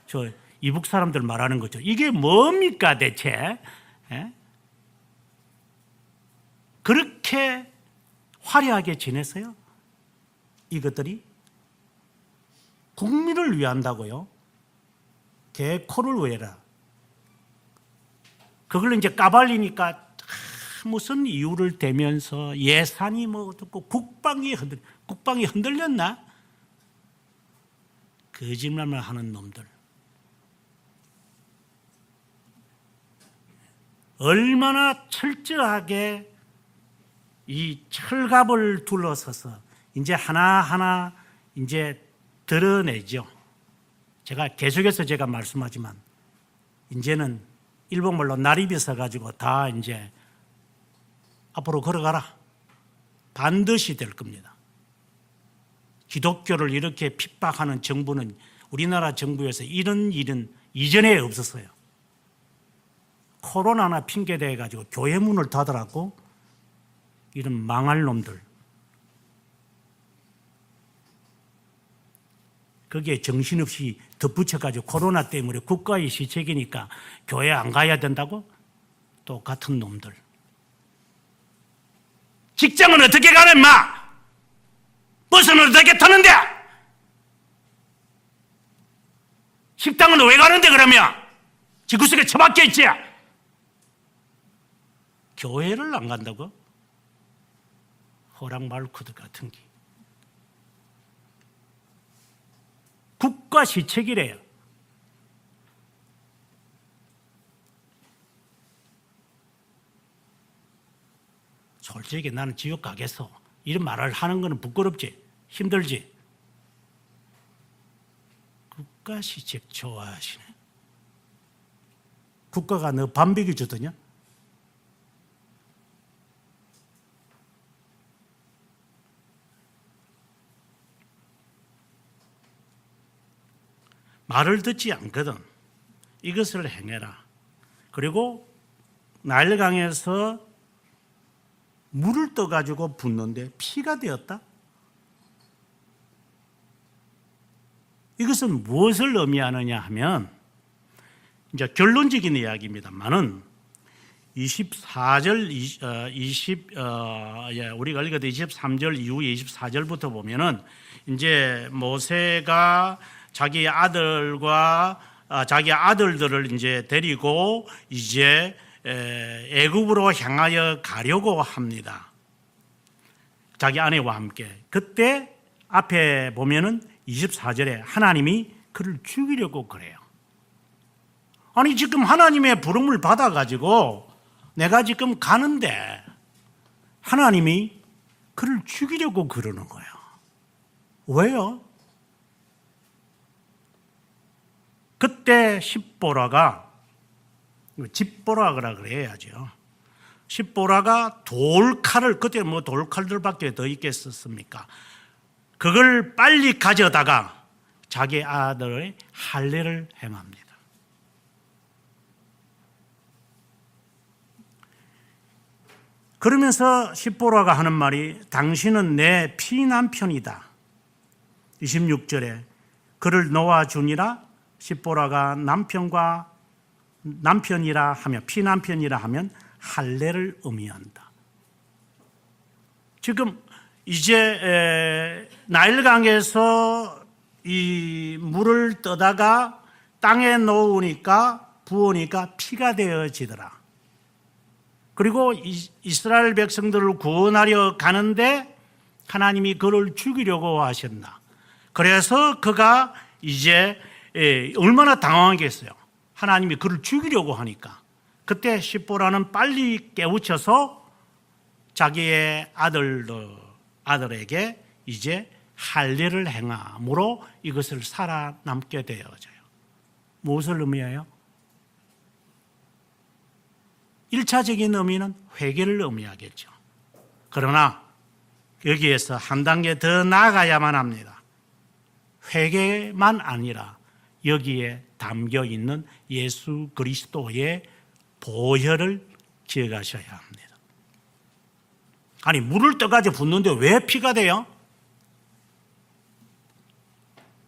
저 이북 사람들 말하는 거죠. 이게 뭡니까 대체? 에? 그렇게 화려하게 지냈어요? 이것들이 국민을 위한다고요? 개코를 왜라? 그걸 이제 까발리니까 무슨 이유를 대면서 예산이 뭐 어떻고 국방이 흔들렸나? 거짓말만 하는 놈들. 얼마나 철저하게 이 철갑을 둘러서서 이제 하나하나 이제 드러내죠. 계속해서 제가 말씀하지만 이제는 일본말로 나리비 써가지고 다 이제 앞으로 걸어가라. 반드시 될 겁니다. 기독교를 이렇게 핍박하는 정부는 우리나라 정부에서 이런 일은 이전에 없었어요. 코로나나 핑계대 가지고 교회 문을 닫으라고 이런 망할 놈들. 거기에 정신없이 덧붙여가지고 코로나 때문에 국가의 시책이니까 교회 안 가야 된다고? 또 같은 놈들. 직장은 어떻게 가는 인마? 버스는 어떻게 타는데? 식당은 왜 가는데 그러면? 지구석에 처박혀 있지? 교회를 안 간다고? 호랑말쿠들 같은 게. 국가 시책이래요. 솔직히 나는 지옥 가겠어. 이런 말을 하는 거는 부끄럽지, 힘들지. 국가 시책 좋아하시네. 국가가 너 반백이 주더냐? 말을 듣지 않거든. 이것을 행해라. 그리고 나일강에서 물을 떠가지고 붓는데 피가 되었다? 이것은 무엇을 의미하느냐 하면, 이제 결론적인 이야기입니다만은 24절, 우리가 읽었던 23절 이후 24절부터 보면은 이제 모세가 자기 아들들을 이제 데리고 이제 애굽으로 향하여 가려고 합니다. 자기 아내와 함께. 그때 앞에 보면은 24절에 하나님이 그를 죽이려고 그래요. 아니 지금 하나님의 부름을 받아가지고 내가 지금 가는데 하나님이 그를 죽이려고 그러는 거예요. 왜요? 그때 십보라가, 집보라라 그래야죠. 십보라가 돌칼을, 그때 뭐 돌칼들밖에 더 있겠었습니까? 그걸 빨리 가져다가 자기 아들의 할례를 행합니다. 그러면서 십보라가 하는 말이 당신은 내 피남편이다. 26절에 그를 놓아주니라. 십보라가 남편이라 하면 피남편이라 하면 할례를 의미한다. 지금 이제 나일강에서 이 물을 떠다가 땅에 놓으니까 부으니까 피가 되어지더라. 그리고 이스라엘 백성들을 구원하려 가는데 하나님이 그를 죽이려고 하셨나. 그래서 그가 이제 얼마나 당황하겠어요. 하나님이 그를 죽이려고 하니까. 그때 십보라는 빨리 깨우쳐서 자기의 아들에게 이제 할례를 행함으로 이것을 살아남게 되어져요. 무엇을 의미해요? 1차적인 의미는 회개를 의미하겠죠. 그러나 여기에서 한 단계 더 나아가야만 합니다. 회개만 아니라 여기에 담겨 있는 예수 그리스도의 보혈을 기억하셔야 합니다. 아니, 물을 떠가지고 붓는데 왜 피가 돼요?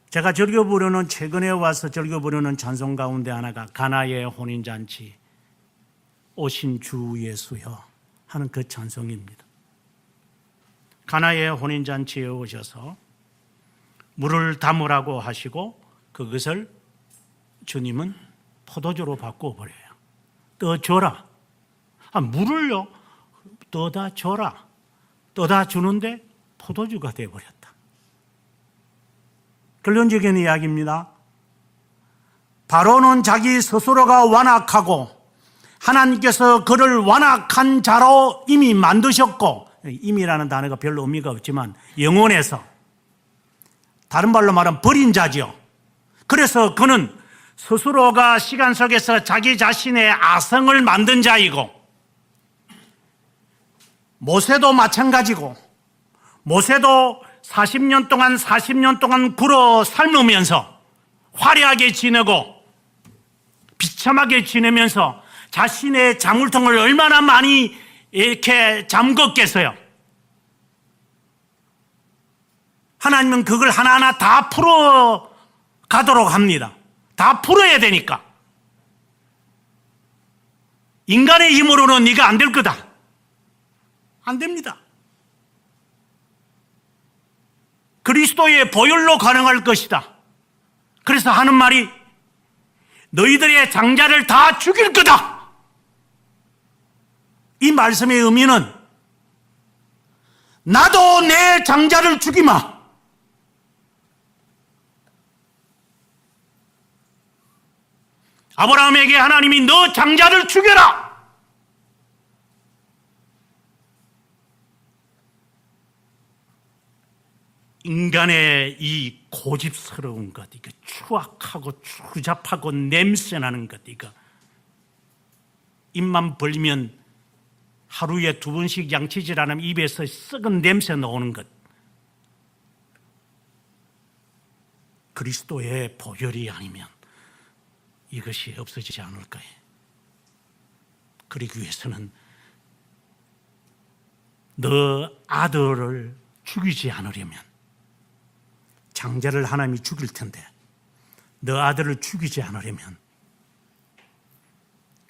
제가 최근에 와서 즐겨 부르는 찬송 가운데 하나가 가나의 혼인잔치 오신 주 예수여 하는 그 찬송입니다. 가나의 혼인잔치에 오셔서 물을 담으라고 하시고 그것을 주님은 포도주로 바꿔버려요. 떠줘라. 물을요 떠다 줘라. 떠다 주는데 포도주가 되어버렸다. 결론적인 이야기입니다. 바로는 자기 스스로가 완악하고 하나님께서 그를 완악한 자로 이미 만드셨고, 임이라는 단어가 별로 의미가 없지만 영혼에서, 다른 말로 말하면 버린 자지요. 그래서 그는 스스로가 시간 속에서 자기 자신의 아성을 만든 자이고, 모세도 마찬가지고, 모세도 40년 동안 굴어 삶으면서 화려하게 지내고 비참하게 지내면서 자신의 자물통을 얼마나 많이 이렇게 잠궜겠어요. 하나님은 그걸 하나하나 다 풀어 가도록 합니다. 다 풀어야 되니까. 인간의 힘으로는 네가 안 될 거다. 안 됩니다. 그리스도의 보혈로 가능할 것이다. 그래서 하는 말이 너희들의 장자를 다 죽일 거다. 이 말씀의 의미는 나도 내 장자를 죽이마. 아브라함에게 하나님이 너 장자를 죽여라. 인간의 이 고집스러운 것, 이거 추악하고 추잡하고 냄새나는 것, 이거 입만 벌리면 하루에 2번씩 양치질 안 하면 입에서 썩은 냄새 나오는 것, 그리스도의 보혈이 아니면 이것이 없어지지 않을 거예요. 그러기 위해서는 너 아들을 죽이지 않으려면, 장자를 하나님이 죽일 텐데 너 아들을 죽이지 않으려면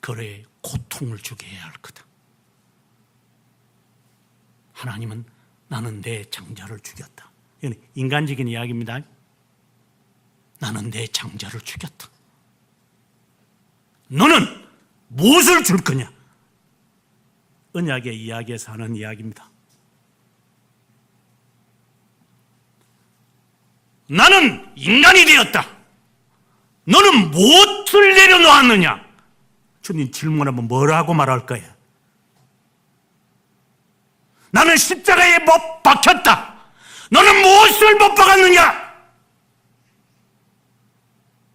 그의 고통을 주게 해야 할 거다. 하나님은 나는 내 장자를 죽였다. 이건 인간적인 이야기입니다. 나는 내 장자를 죽였다. 너는 무엇을 줄 거냐? 언약의 이야기에서 하는 이야기입니다. 나는 인간이 되었다. 너는 무엇을 내려놓았느냐? 주님 질문하면 뭐라고 말할 거야? 나는 십자가에 못 박혔다. 너는 무엇을 못 박았느냐?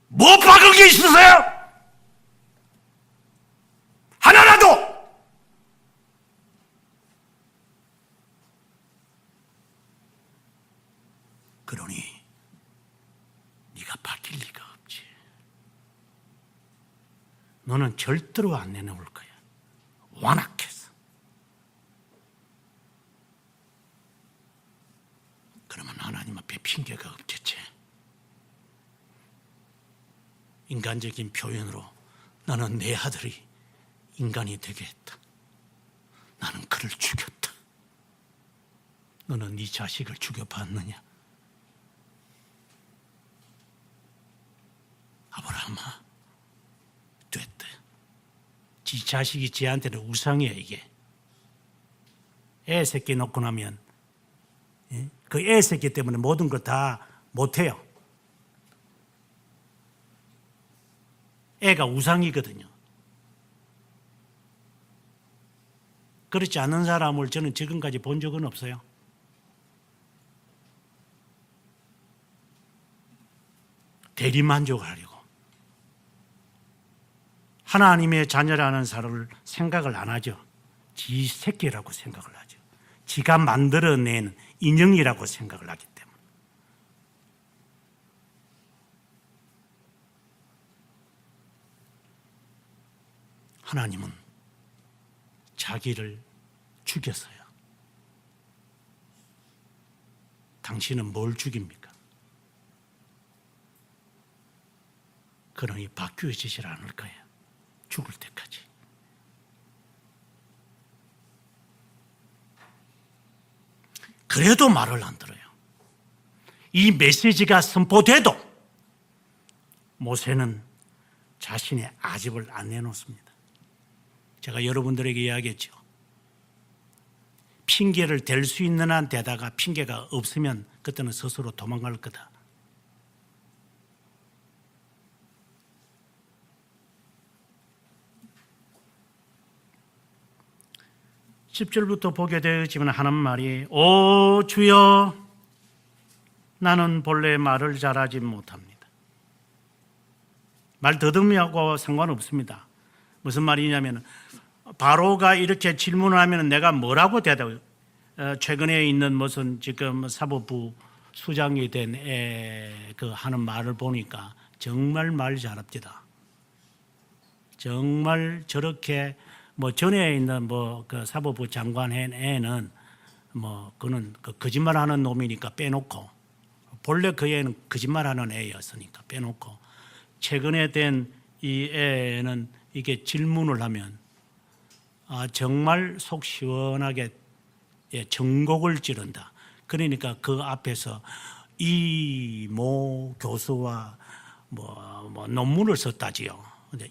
못 박은 게 있으세요? 하나라도! 그러니 너는 절대로 안 내놓을 거야. 완악해서. 그러면 하나님 앞에 핑계가 없겠지. 인간적인 표현으로 나는 내 아들이 인간이 되게 했다. 나는 그를 죽였다. 너는 네 자식을 죽여봤느냐? 아브라함아, 됐다. 지 자식이 지한테는 우상이야 이게. 애 새끼 놓고 나면 그 애 새끼 때문에 모든 걸 다 못해요. 애가 우상이거든요. 그렇지 않은 사람을 저는 지금까지 본 적은 없어요. 대리만족하려고. 하나님의 자녀라는 사람을 생각을 안 하죠. 지 새끼라고 생각을 하죠. 지가 만들어낸 인형이라고 생각을 하기 때문에. 하나님은 자기를 죽였어요. 당신은 뭘 죽입니까? 그러니 바뀌어지질 않을 거예요. 죽을 때까지. 그래도 말을 안 들어요. 이 메시지가 선포돼도 모세는 자신의 아집을 안 내놓습니다. 제가 여러분들에게 이야기했죠. 핑계를 댈 수 있는 한 대다가 핑계가 없으면 그때는 스스로 도망갈 거다. (10절부터) 보게 되지만 하는 말이 오 주여 나는 본래 말을 잘하지 못합니다. 말 더듬이하고 상관없습니다. 무슨 말이냐면 바로가 이렇게 질문을 하면 내가 뭐라고 대답해요? 최근에 있는 무슨 지금 사법부 수장이 된 그 하는 말을 보니까 정말 말 잘합니다. 정말 저렇게 전에 있는 그 사법부 장관 애는 그는 거짓말하는 놈이니까 빼놓고 본래 그 애는 거짓말하는 애였으니까 빼놓고 최근에 된 이 애는 이게 질문을 하면 정말 속 시원하게 정곡을 찌른다. 그러니까 그 앞에서 이모 교수와 논문을 썼다지요.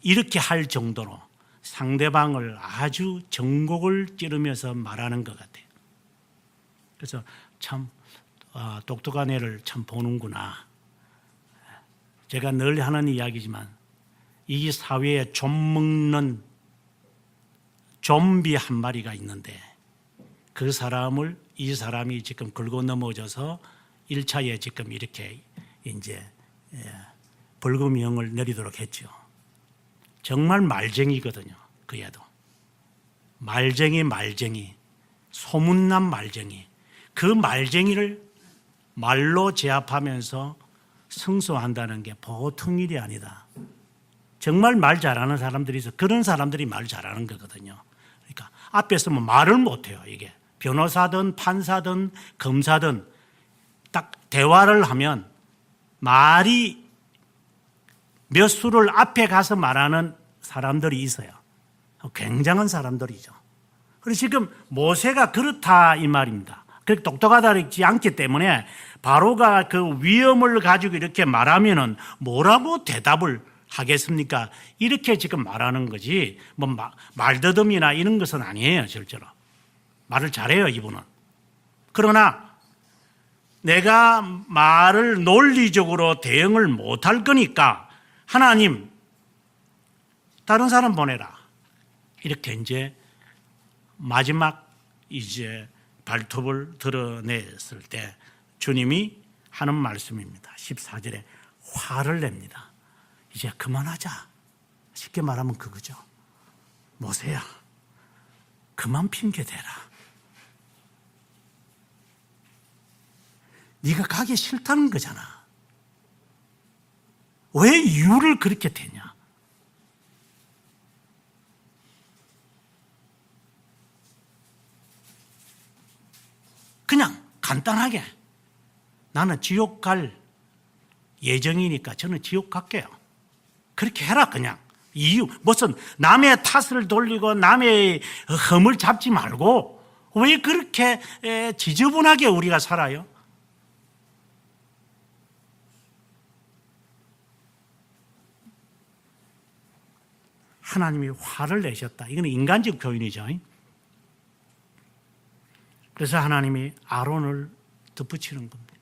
이렇게 할 정도로 상대방을 아주 정곡을 찌르면서 말하는 것 같아요. 그래서 참 똑똑한 애를 참 보는구나. 제가 늘 하는 이야기지만 이 사회에 좀 먹는 좀비 한 마리가 있는데 그 사람을 이 사람이 지금 긁어 넘어져서 1차에 지금 이렇게 이제 벌금형을 내리도록 했죠. 정말 말쟁이거든요. 그 애도. 말쟁이, 소문난 말쟁이. 그 말쟁이를 말로 제압하면서 승소한다는 게 보통 일이 아니다. 정말 말 잘하는 사람들이 있어. 그런 사람들이 말 잘하는 거거든요. 그러니까 앞에 서면 말을 못해요. 이게 변호사든 판사든 검사든 딱 대화를 하면 말이 몇 수를 앞에 가서 말하는 사람들이 있어요. 굉장한 사람들이죠. 그래서 지금 모세가 그렇다 이 말입니다. 그렇게 똑똑하지 않기 때문에 바로가 그 위험을 가지고 이렇게 말하면은 뭐라고 대답을 하겠습니까? 이렇게 지금 말하는 거지 말더듬이나 이런 것은 아니에요. 실제로 말을 잘해요 이분은. 그러나 내가 말을 논리적으로 대응을 못할 거니까 하나님 다른 사람 보내라. 이렇게 이제 마지막 이제 발톱을 드러냈을 때 주님이 하는 말씀입니다. 14절에 화를 냅니다. 이제 그만하자. 쉽게 말하면 그거죠. 모세야, 그만 핑계대라. 네가 가기 싫다는 거잖아. 왜 이유를 그렇게 대냐? 그냥 간단하게 나는 지옥 갈 예정이니까 저는 지옥 갈게요. 그렇게 해라. 그냥 이유 무슨 남의 탓을 돌리고 남의 흠을 잡지 말고 왜 그렇게 지저분하게 우리가 살아요? 하나님이 화를 내셨다. 이건 인간적 표현이죠. 그래서 하나님이 아론을 덧붙이는 겁니다.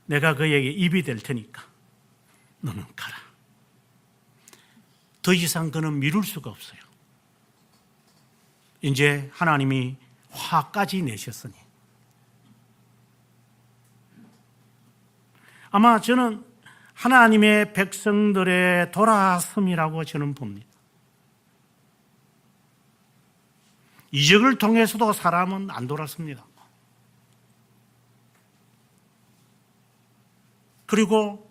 내가 그에게 입이 될 테니까 너는 가라. 더 이상 그는 미룰 수가 없어요. 이제 하나님이 화까지 내셨으니 아마 저는 하나님의 백성들의 돌아섬이라고 저는 봅니다. 이적을 통해서도 사람은 안 돌았습니다. 그리고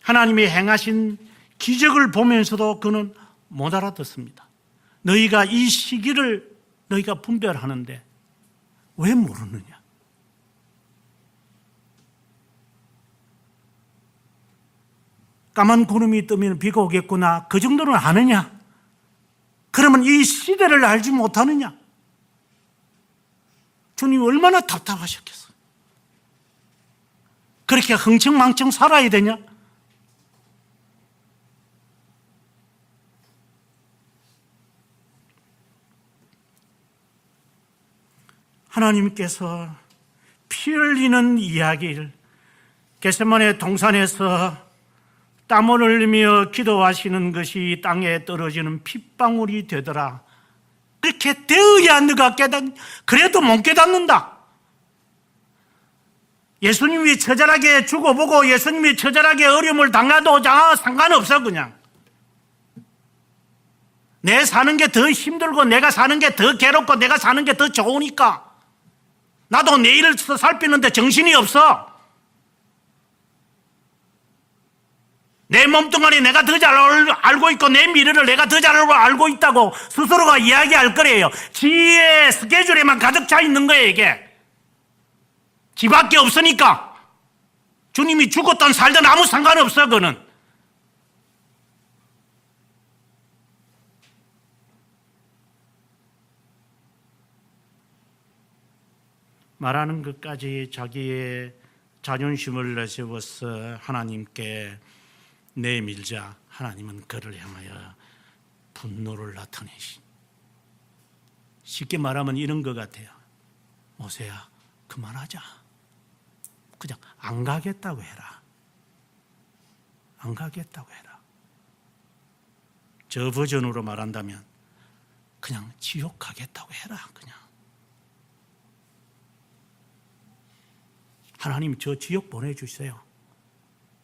하나님이 행하신 기적을 보면서도 그는 못 알아듣습니다. 너희가 이 시기를 너희가 분별하는데 왜 모르느냐? 까만 구름이 뜨면 비가 오겠구나. 그 정도는 아느냐? 그러면 이 시대를 알지 못하느냐? 주님이 얼마나 답답하셨겠어요. 그렇게 흥청망청 살아야 되냐? 하나님께서 피 흘리는 이야기를 겟세마네 동산에서 땀을 흘리며 기도하시는 것이 땅에 떨어지는 핏방울이 되더라. 그렇게 되어야 너가 그래도 못 깨닫는다. 예수님이 처절하게 죽어보고 예수님이 처절하게 어려움을 당해도 상관없어. 그냥 내 사는 게 더 힘들고 내가 사는 게 더 괴롭고 내가 사는 게 더 좋으니까 나도 내일을 살피는데 정신이 없어. 내 몸뚱아리 내가 더 잘 알고 있고 내 미래를 내가 더 잘 알고 있다고 스스로가 이야기할 거래요. 지의 스케줄에만 가득 차 있는 거예요. 이게 지밖에 없으니까 주님이 죽었든 살든 아무 상관없어. 그는 말하는 것까지 자기의 자존심을 내세워서 하나님께 내밀자 하나님은 그를 향하여 분노를 나타내시. 쉽게 말하면 이런 것 같아요. 모세야 그만하자. 그냥 안 가겠다고 해라. 안 가겠다고 해라. 저 버전으로 말한다면 그냥 지옥 가겠다고 해라. 그냥 하나님 저 지옥 보내주세요.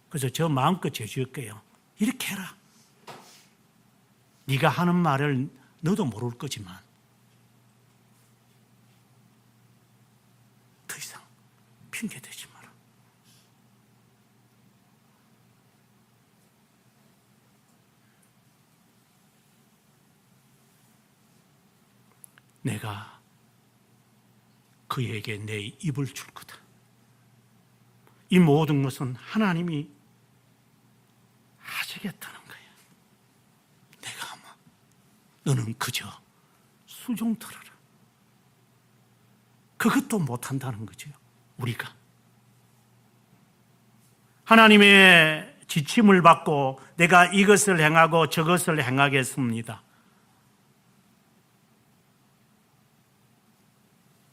그래서 저 마음껏 제주할게요. 이렇게 해라. 네가 하는 말을 너도 모를 거지만 더 이상 핑계대지 마라. 내가 그에게 내 입을 줄 거다. 이 모든 것은 하나님이 하시겠다는 거예요. 내가 아마 너는 그저 수종 들어라. 그것도 못한다는 거죠. 우리가 하나님의 지침을 받고 내가 이것을 행하고 저것을 행하겠습니다.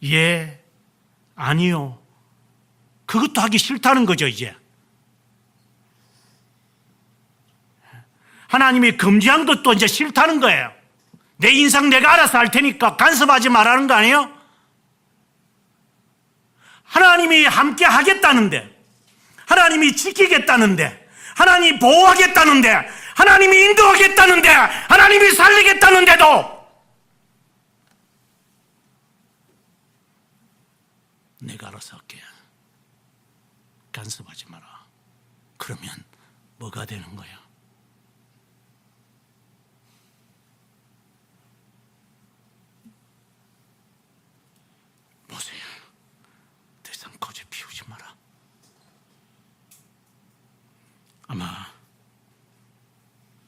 예, 아니요. 그것도 하기 싫다는 거죠. 이제 하나님이 금지한 것도 이제 싫다는 거예요. 내 인생 내가 알아서 할 테니까 간섭하지 말라는 거 아니에요? 하나님이 함께 하겠다는데, 하나님이 지키겠다는데, 하나님이 보호하겠다는데, 하나님이 인도하겠다는데, 하나님이 살리겠다는데도 내가 알아서 할게. 간섭하지 마라. 그러면 뭐가 되는 거야?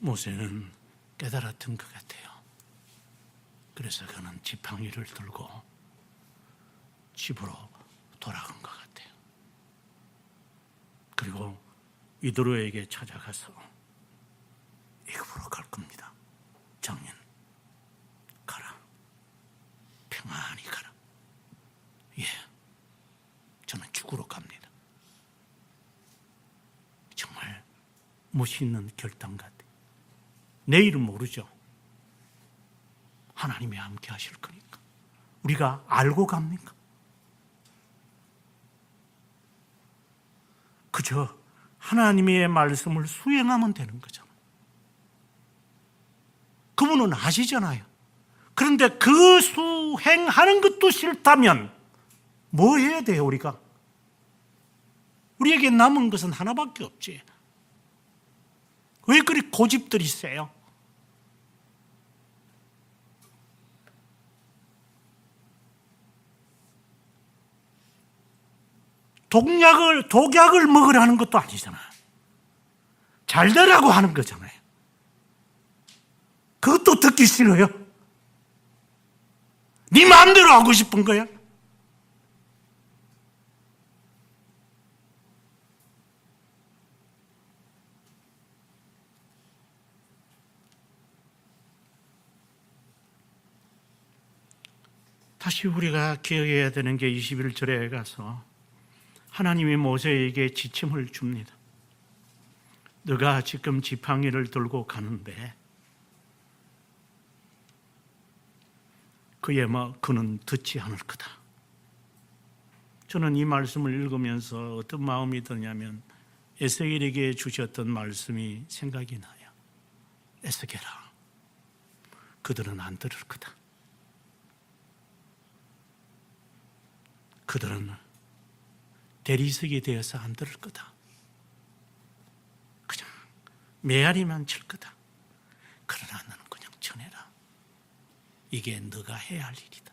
모세는 깨달았던 것 같아요. 그래서 그는 지팡이를 들고 집으로 돌아간 것 같아요. 그리고 이드로에게 찾아가서 애굽으로 갈 겁니다. 장인, 가라. 평안히 가라. 예, 저는 죽으러 갑니다. 정말 멋있는 결단 같아요. 내일은 모르죠. 하나님이 함께 하실 거니까. 우리가 알고 갑니까? 그저 하나님의 말씀을 수행하면 되는 거잖아요. 그분은 아시잖아요. 그런데 그 수행하는 것도 싫다면 뭐 해야 돼요, 우리가? 우리에게 남은 것은 하나밖에 없지. 왜 그리 고집들이 세요? 독약을 먹으라는 것도 아니잖아요. 잘 되라고 하는 거잖아요. 그것도 듣기 싫어요? 네 마음대로 하고 싶은 거야? 다시 우리가 기억해야 되는 게 21절에 가서 하나님이 모세에게 지침을 줍니다. 너가 지금 지팡이를 들고 가는데 그는 듣지 않을 거다. 저는 이 말씀을 읽으면서 어떤 마음이 드냐면 에스겔에게 주셨던 말씀이 생각이 나요. 에스겔아, 그들은 안 들을 거다. 그들은 대리석이 되어서 안 들을 거다. 그냥 메아리만 칠 거다. 그러나 너는 그냥 전해라. 이게 너가 해야 할 일이다.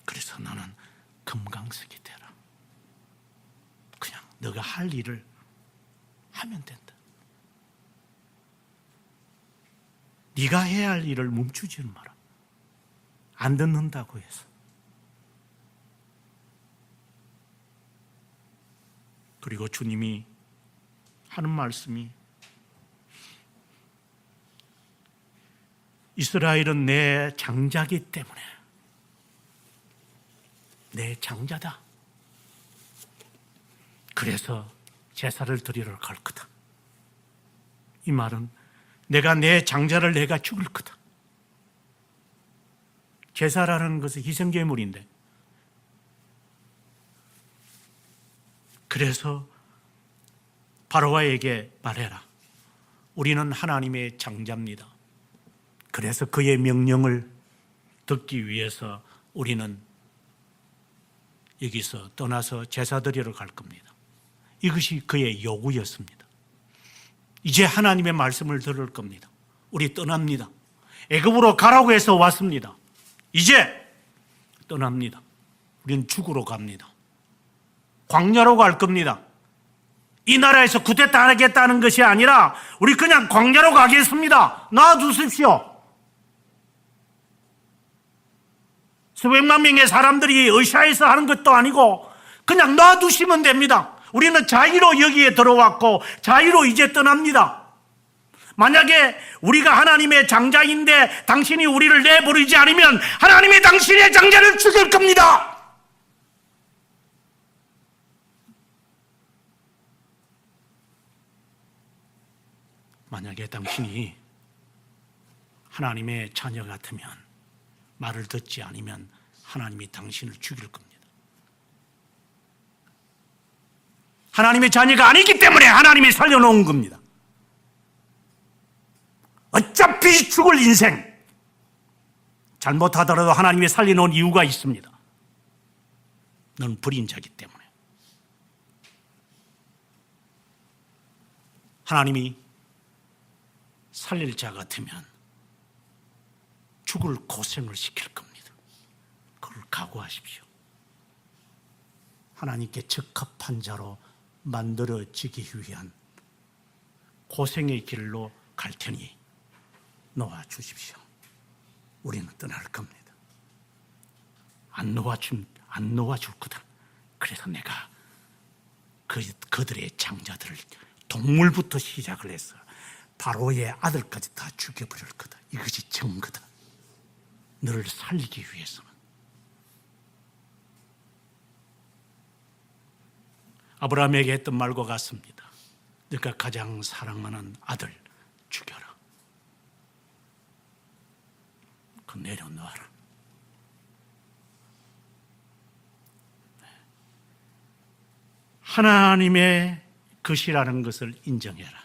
그래서 너는 금강석이 되라. 그냥 너가 할 일을 하면 된다. 네가 해야 할 일을 멈추지는 마라. 안 듣는다고 해서. 그리고 주님이 하는 말씀이 이스라엘은 내 장자기 때문에 내 장자다. 그래서 제사를 드리러 갈 거다. 이 말은 내가 내 장자를 내가 죽일 거다. 제사라는 것은 희생제물인데 그래서 바로와에게 말해라. 우리는 하나님의 장자입니다. 그래서 그의 명령을 듣기 위해서 우리는 여기서 떠나서 제사 드리러 갈 겁니다. 이것이 그의 요구였습니다. 이제 하나님의 말씀을 들을 겁니다. 우리 떠납니다. 애굽으로 가라고 해서 왔습니다. 이제 떠납니다. 우리는 죽으러 갑니다. 광야로 갈 겁니다. 이 나라에서 쿠데타 하겠다는 것이 아니라 우리 그냥 광야로 가겠습니다. 놔주십시오. 수백만 명의 사람들이 의샤에서 하는 것도 아니고 그냥 놔두시면 됩니다. 우리는 자유로 여기에 들어왔고 자유로 이제 떠납니다. 만약에 우리가 하나님의 장자인데 당신이 우리를 내버리지 않으면 하나님이 당신의 장자를 죽일 겁니다. 만약에 당신이 하나님의 자녀 같으면 말을 듣지 않으면 하나님이 당신을 죽일 겁니다. 하나님의 자녀가 아니기 때문에 하나님이 살려놓은 겁니다. 어차피 죽을 인생, 잘못하더라도 하나님이 살려놓은 이유가 있습니다. 넌 불인 자기 때문에. 하나님이 살릴 자 같으면 죽을 고생을 시킬 겁니다. 그걸 각오하십시오. 하나님께 적합한 자로 만들어지기 위한 고생의 길로 갈 테니 놓아 주십시오. 우리는 떠날 겁니다. 안 놓아줄 거다. 그래서 내가 그들의 장자들을 동물부터 시작을 해서 바로의 아들까지 다 죽여버릴 거다. 이것이 증거다. 너를 살리기 위해서는. 아브라함에게 했던 말과 같습니다. 네가 가장 사랑하는 아들 죽여라. 그 내려놓아라. 하나님의 것이라는 것을 인정해라.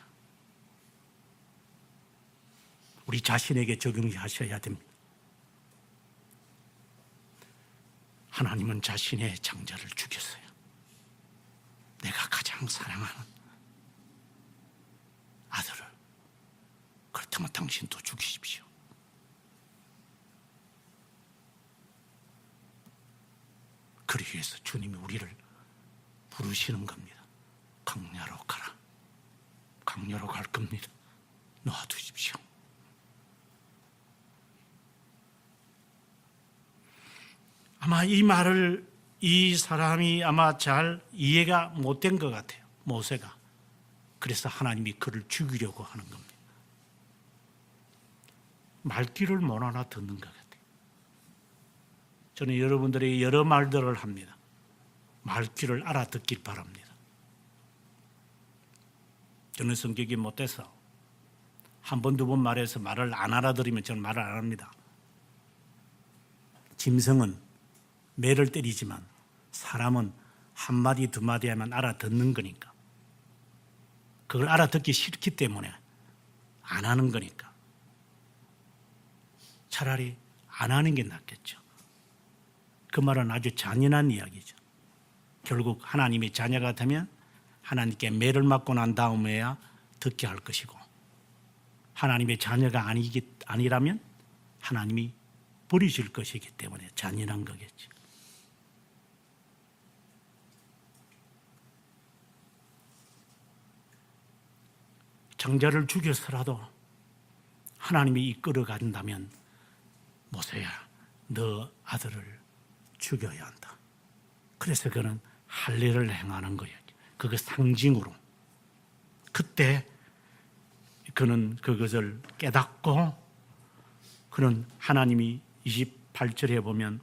우리 자신에게 적용하셔야 됩니다. 하나님은 자신의 장자를 죽였어요. 내가 가장 사랑하는 아들을. 그렇다면 당신도 죽이십시오. 그러기 위해서 주님이 우리를 부르시는 겁니다. 강야로 가라. 강야로 갈 겁니다. 놓아두십시오. 아마 이 말을 이 사람이 아마 잘 이해가 못된 것 같아요. 모세가. 그래서 하나님이 그를 죽이려고 하는 겁니다. 말귀를 못 알아듣는 것 같아요. 저는 여러분들에게 여러 말들을 합니다. 말귀를 알아듣길 바랍니다. 저는 성격이 못해서 한 번, 두 번 말해서 말을 안 알아들으면 저는 말을 안 합니다. 짐승은 매를 때리지만 사람은 한마디, 두마디 하면 알아듣는 거니까. 그걸 알아듣기 싫기 때문에 안 하는 거니까. 차라리 안 하는 게 낫겠죠. 그 말은 아주 잔인한 이야기죠. 결국 하나님의 자녀가 되면 하나님께 매를 맞고 난 다음에야 듣게 할 것이고, 하나님의 자녀가 아니라면 하나님이 버리실 것이기 때문에 잔인한 거겠죠. 장자를 죽여서라도 하나님이 이끌어 간다면 모세야, 너 아들을 죽여야 한다. 그래서 그는 할례를 행하는 거예요. 그거 상징으로. 그때 그는 그것을 깨닫고 그는 하나님이 28절에 보면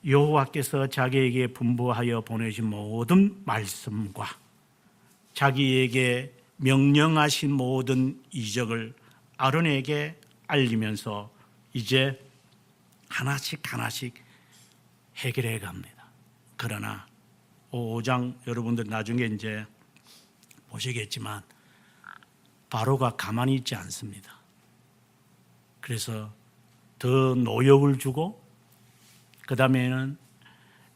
여호와께서 자기에게 분부하여 보내신 모든 말씀과 자기에게 명령하신 모든 이적을 아론에게 알리면서 이제 하나씩 해결해 갑니다. 그러나 5장 여러분들 나중에 이제 보시겠지만 바로가 가만히 있지 않습니다. 그래서 더 노역을 주고 그 다음에는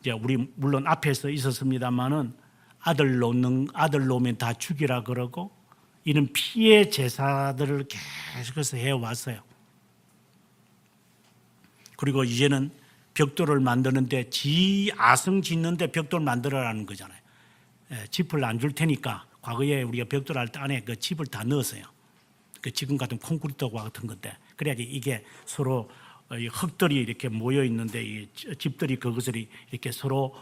이제 우리 물론 앞에서 있었습니다만은 아들 놓으면 다 죽이라 그러고 이런 피해 제사들을 계속해서 해왔어요. 그리고 이제는 벽돌을 만드는데 아성 짓는데 벽돌 만들어라는 거잖아요. 짚을 안 줄 테니까 과거에 우리가 벽돌 할 때 안에 그 짚을 다 넣었어요. 그 지금 같은 콘크리트와 같은 건데 그래야지 이게 서로 흙들이 이렇게 모여 있는데 이 집들이 그것을 이렇게 서로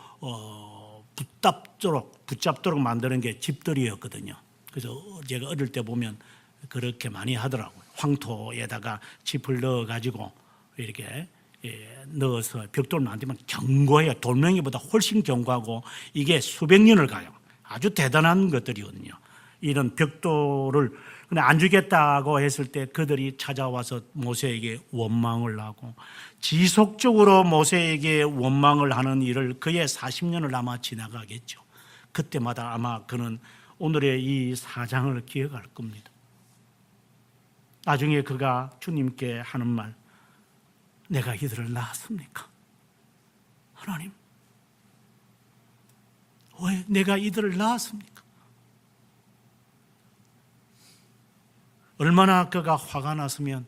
붙잡도록 만드는 게 집들이였거든요. 그래서 제가 어릴 때 보면 그렇게 많이 하더라고요. 황토에다가 짚을 넣어가지고 이렇게 넣어서 벽돌 만들면 견고해요. 돌멩이보다 훨씬 견고하고 이게 수백 년을 가요. 아주 대단한 것들이거든요. 이런 벽돌을 안 주겠다고 했을 때 그들이 찾아와서 모세에게 원망을 하고 지속적으로 모세에게 원망을 하는 일을 그의 40년을 아마 지나가겠죠. 그때마다 아마 그는 오늘의 이 사장을 기억할 겁니다. 나중에 그가 주님께 하는 말, 내가 이들을 낳았습니까? 하나님, 왜 내가 이들을 낳았습니까? 얼마나 그가 화가 났으면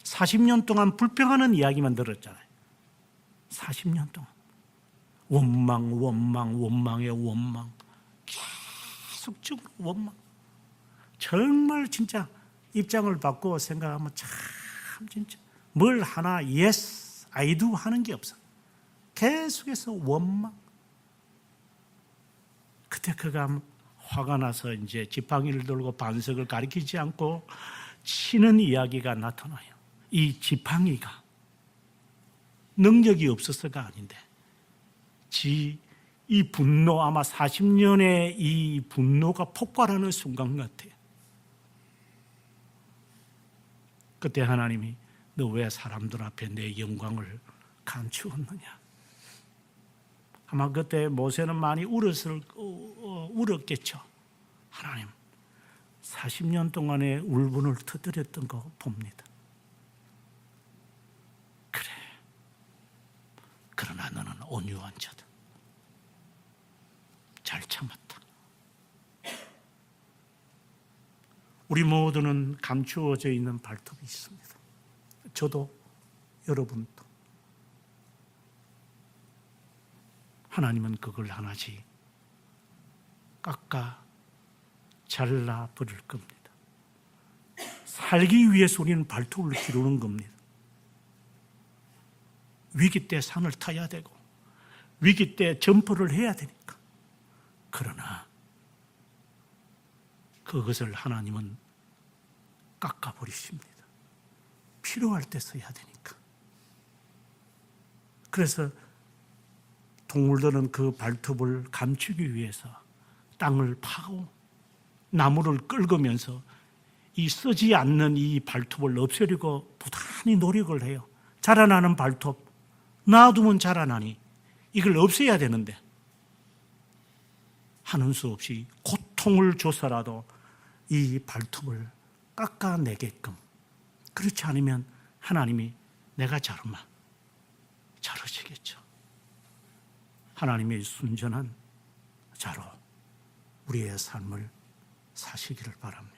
40년 동안 불평하는 이야기만 들었잖아요. 40년 동안 원망의 원망 계속 계속적으로 원망. 정말 진짜 입장을 바꾸어 생각하면 참 진짜 뭘 하나 yes, I do 하는 게 없어. 계속해서 원망. 그때 그가 화가 나서 이제 지팡이를 들고 반석을 가리키지 않고 치는 이야기가 나타나요. 이 지팡이가 능력이 없어서가 아닌데 이 분노, 아마 40년의 이 분노가 폭발하는 순간 같아요. 그때 하나님이 너 왜 사람들 앞에 내 영광을 감추었느냐. 아마 그때 모세는 많이 울었겠죠. 하나님 40년 동안의 울분을 터뜨렸던 거 봅니다. 그래, 그러나 너는 온유한 자다. 잘 참았다. 우리 모두는 감추어져 있는 발톱이 있습니다. 저도 여러분도. 하나님은 그걸 하나씩 깎아 잘라 버릴 겁니다. 살기 위해서 우리는 발톱을 기르는 겁니다. 위기 때 산을 타야 되고 위기 때 점프를 해야 되니까. 그러나 그것을 하나님은 깎아버리십니다. 필요할 때 써야 되니까. 그래서 동물들은 그 발톱을 감추기 위해서 땅을 파고 나무를 긁으면서 이 쓰지 않는 이 발톱을 없애려고 부단히 노력을 해요. 자라나는 발톱 놔두면 자라나니 이걸 없애야 되는데 하는 수 없이 고통을 줘서라도 이 발톱을 깎아내게끔. 그렇지 않으면 하나님이 내가 자르마 자르시겠죠. 하나님의 순전한 자로 우리의 삶을 사시기를 바랍니다.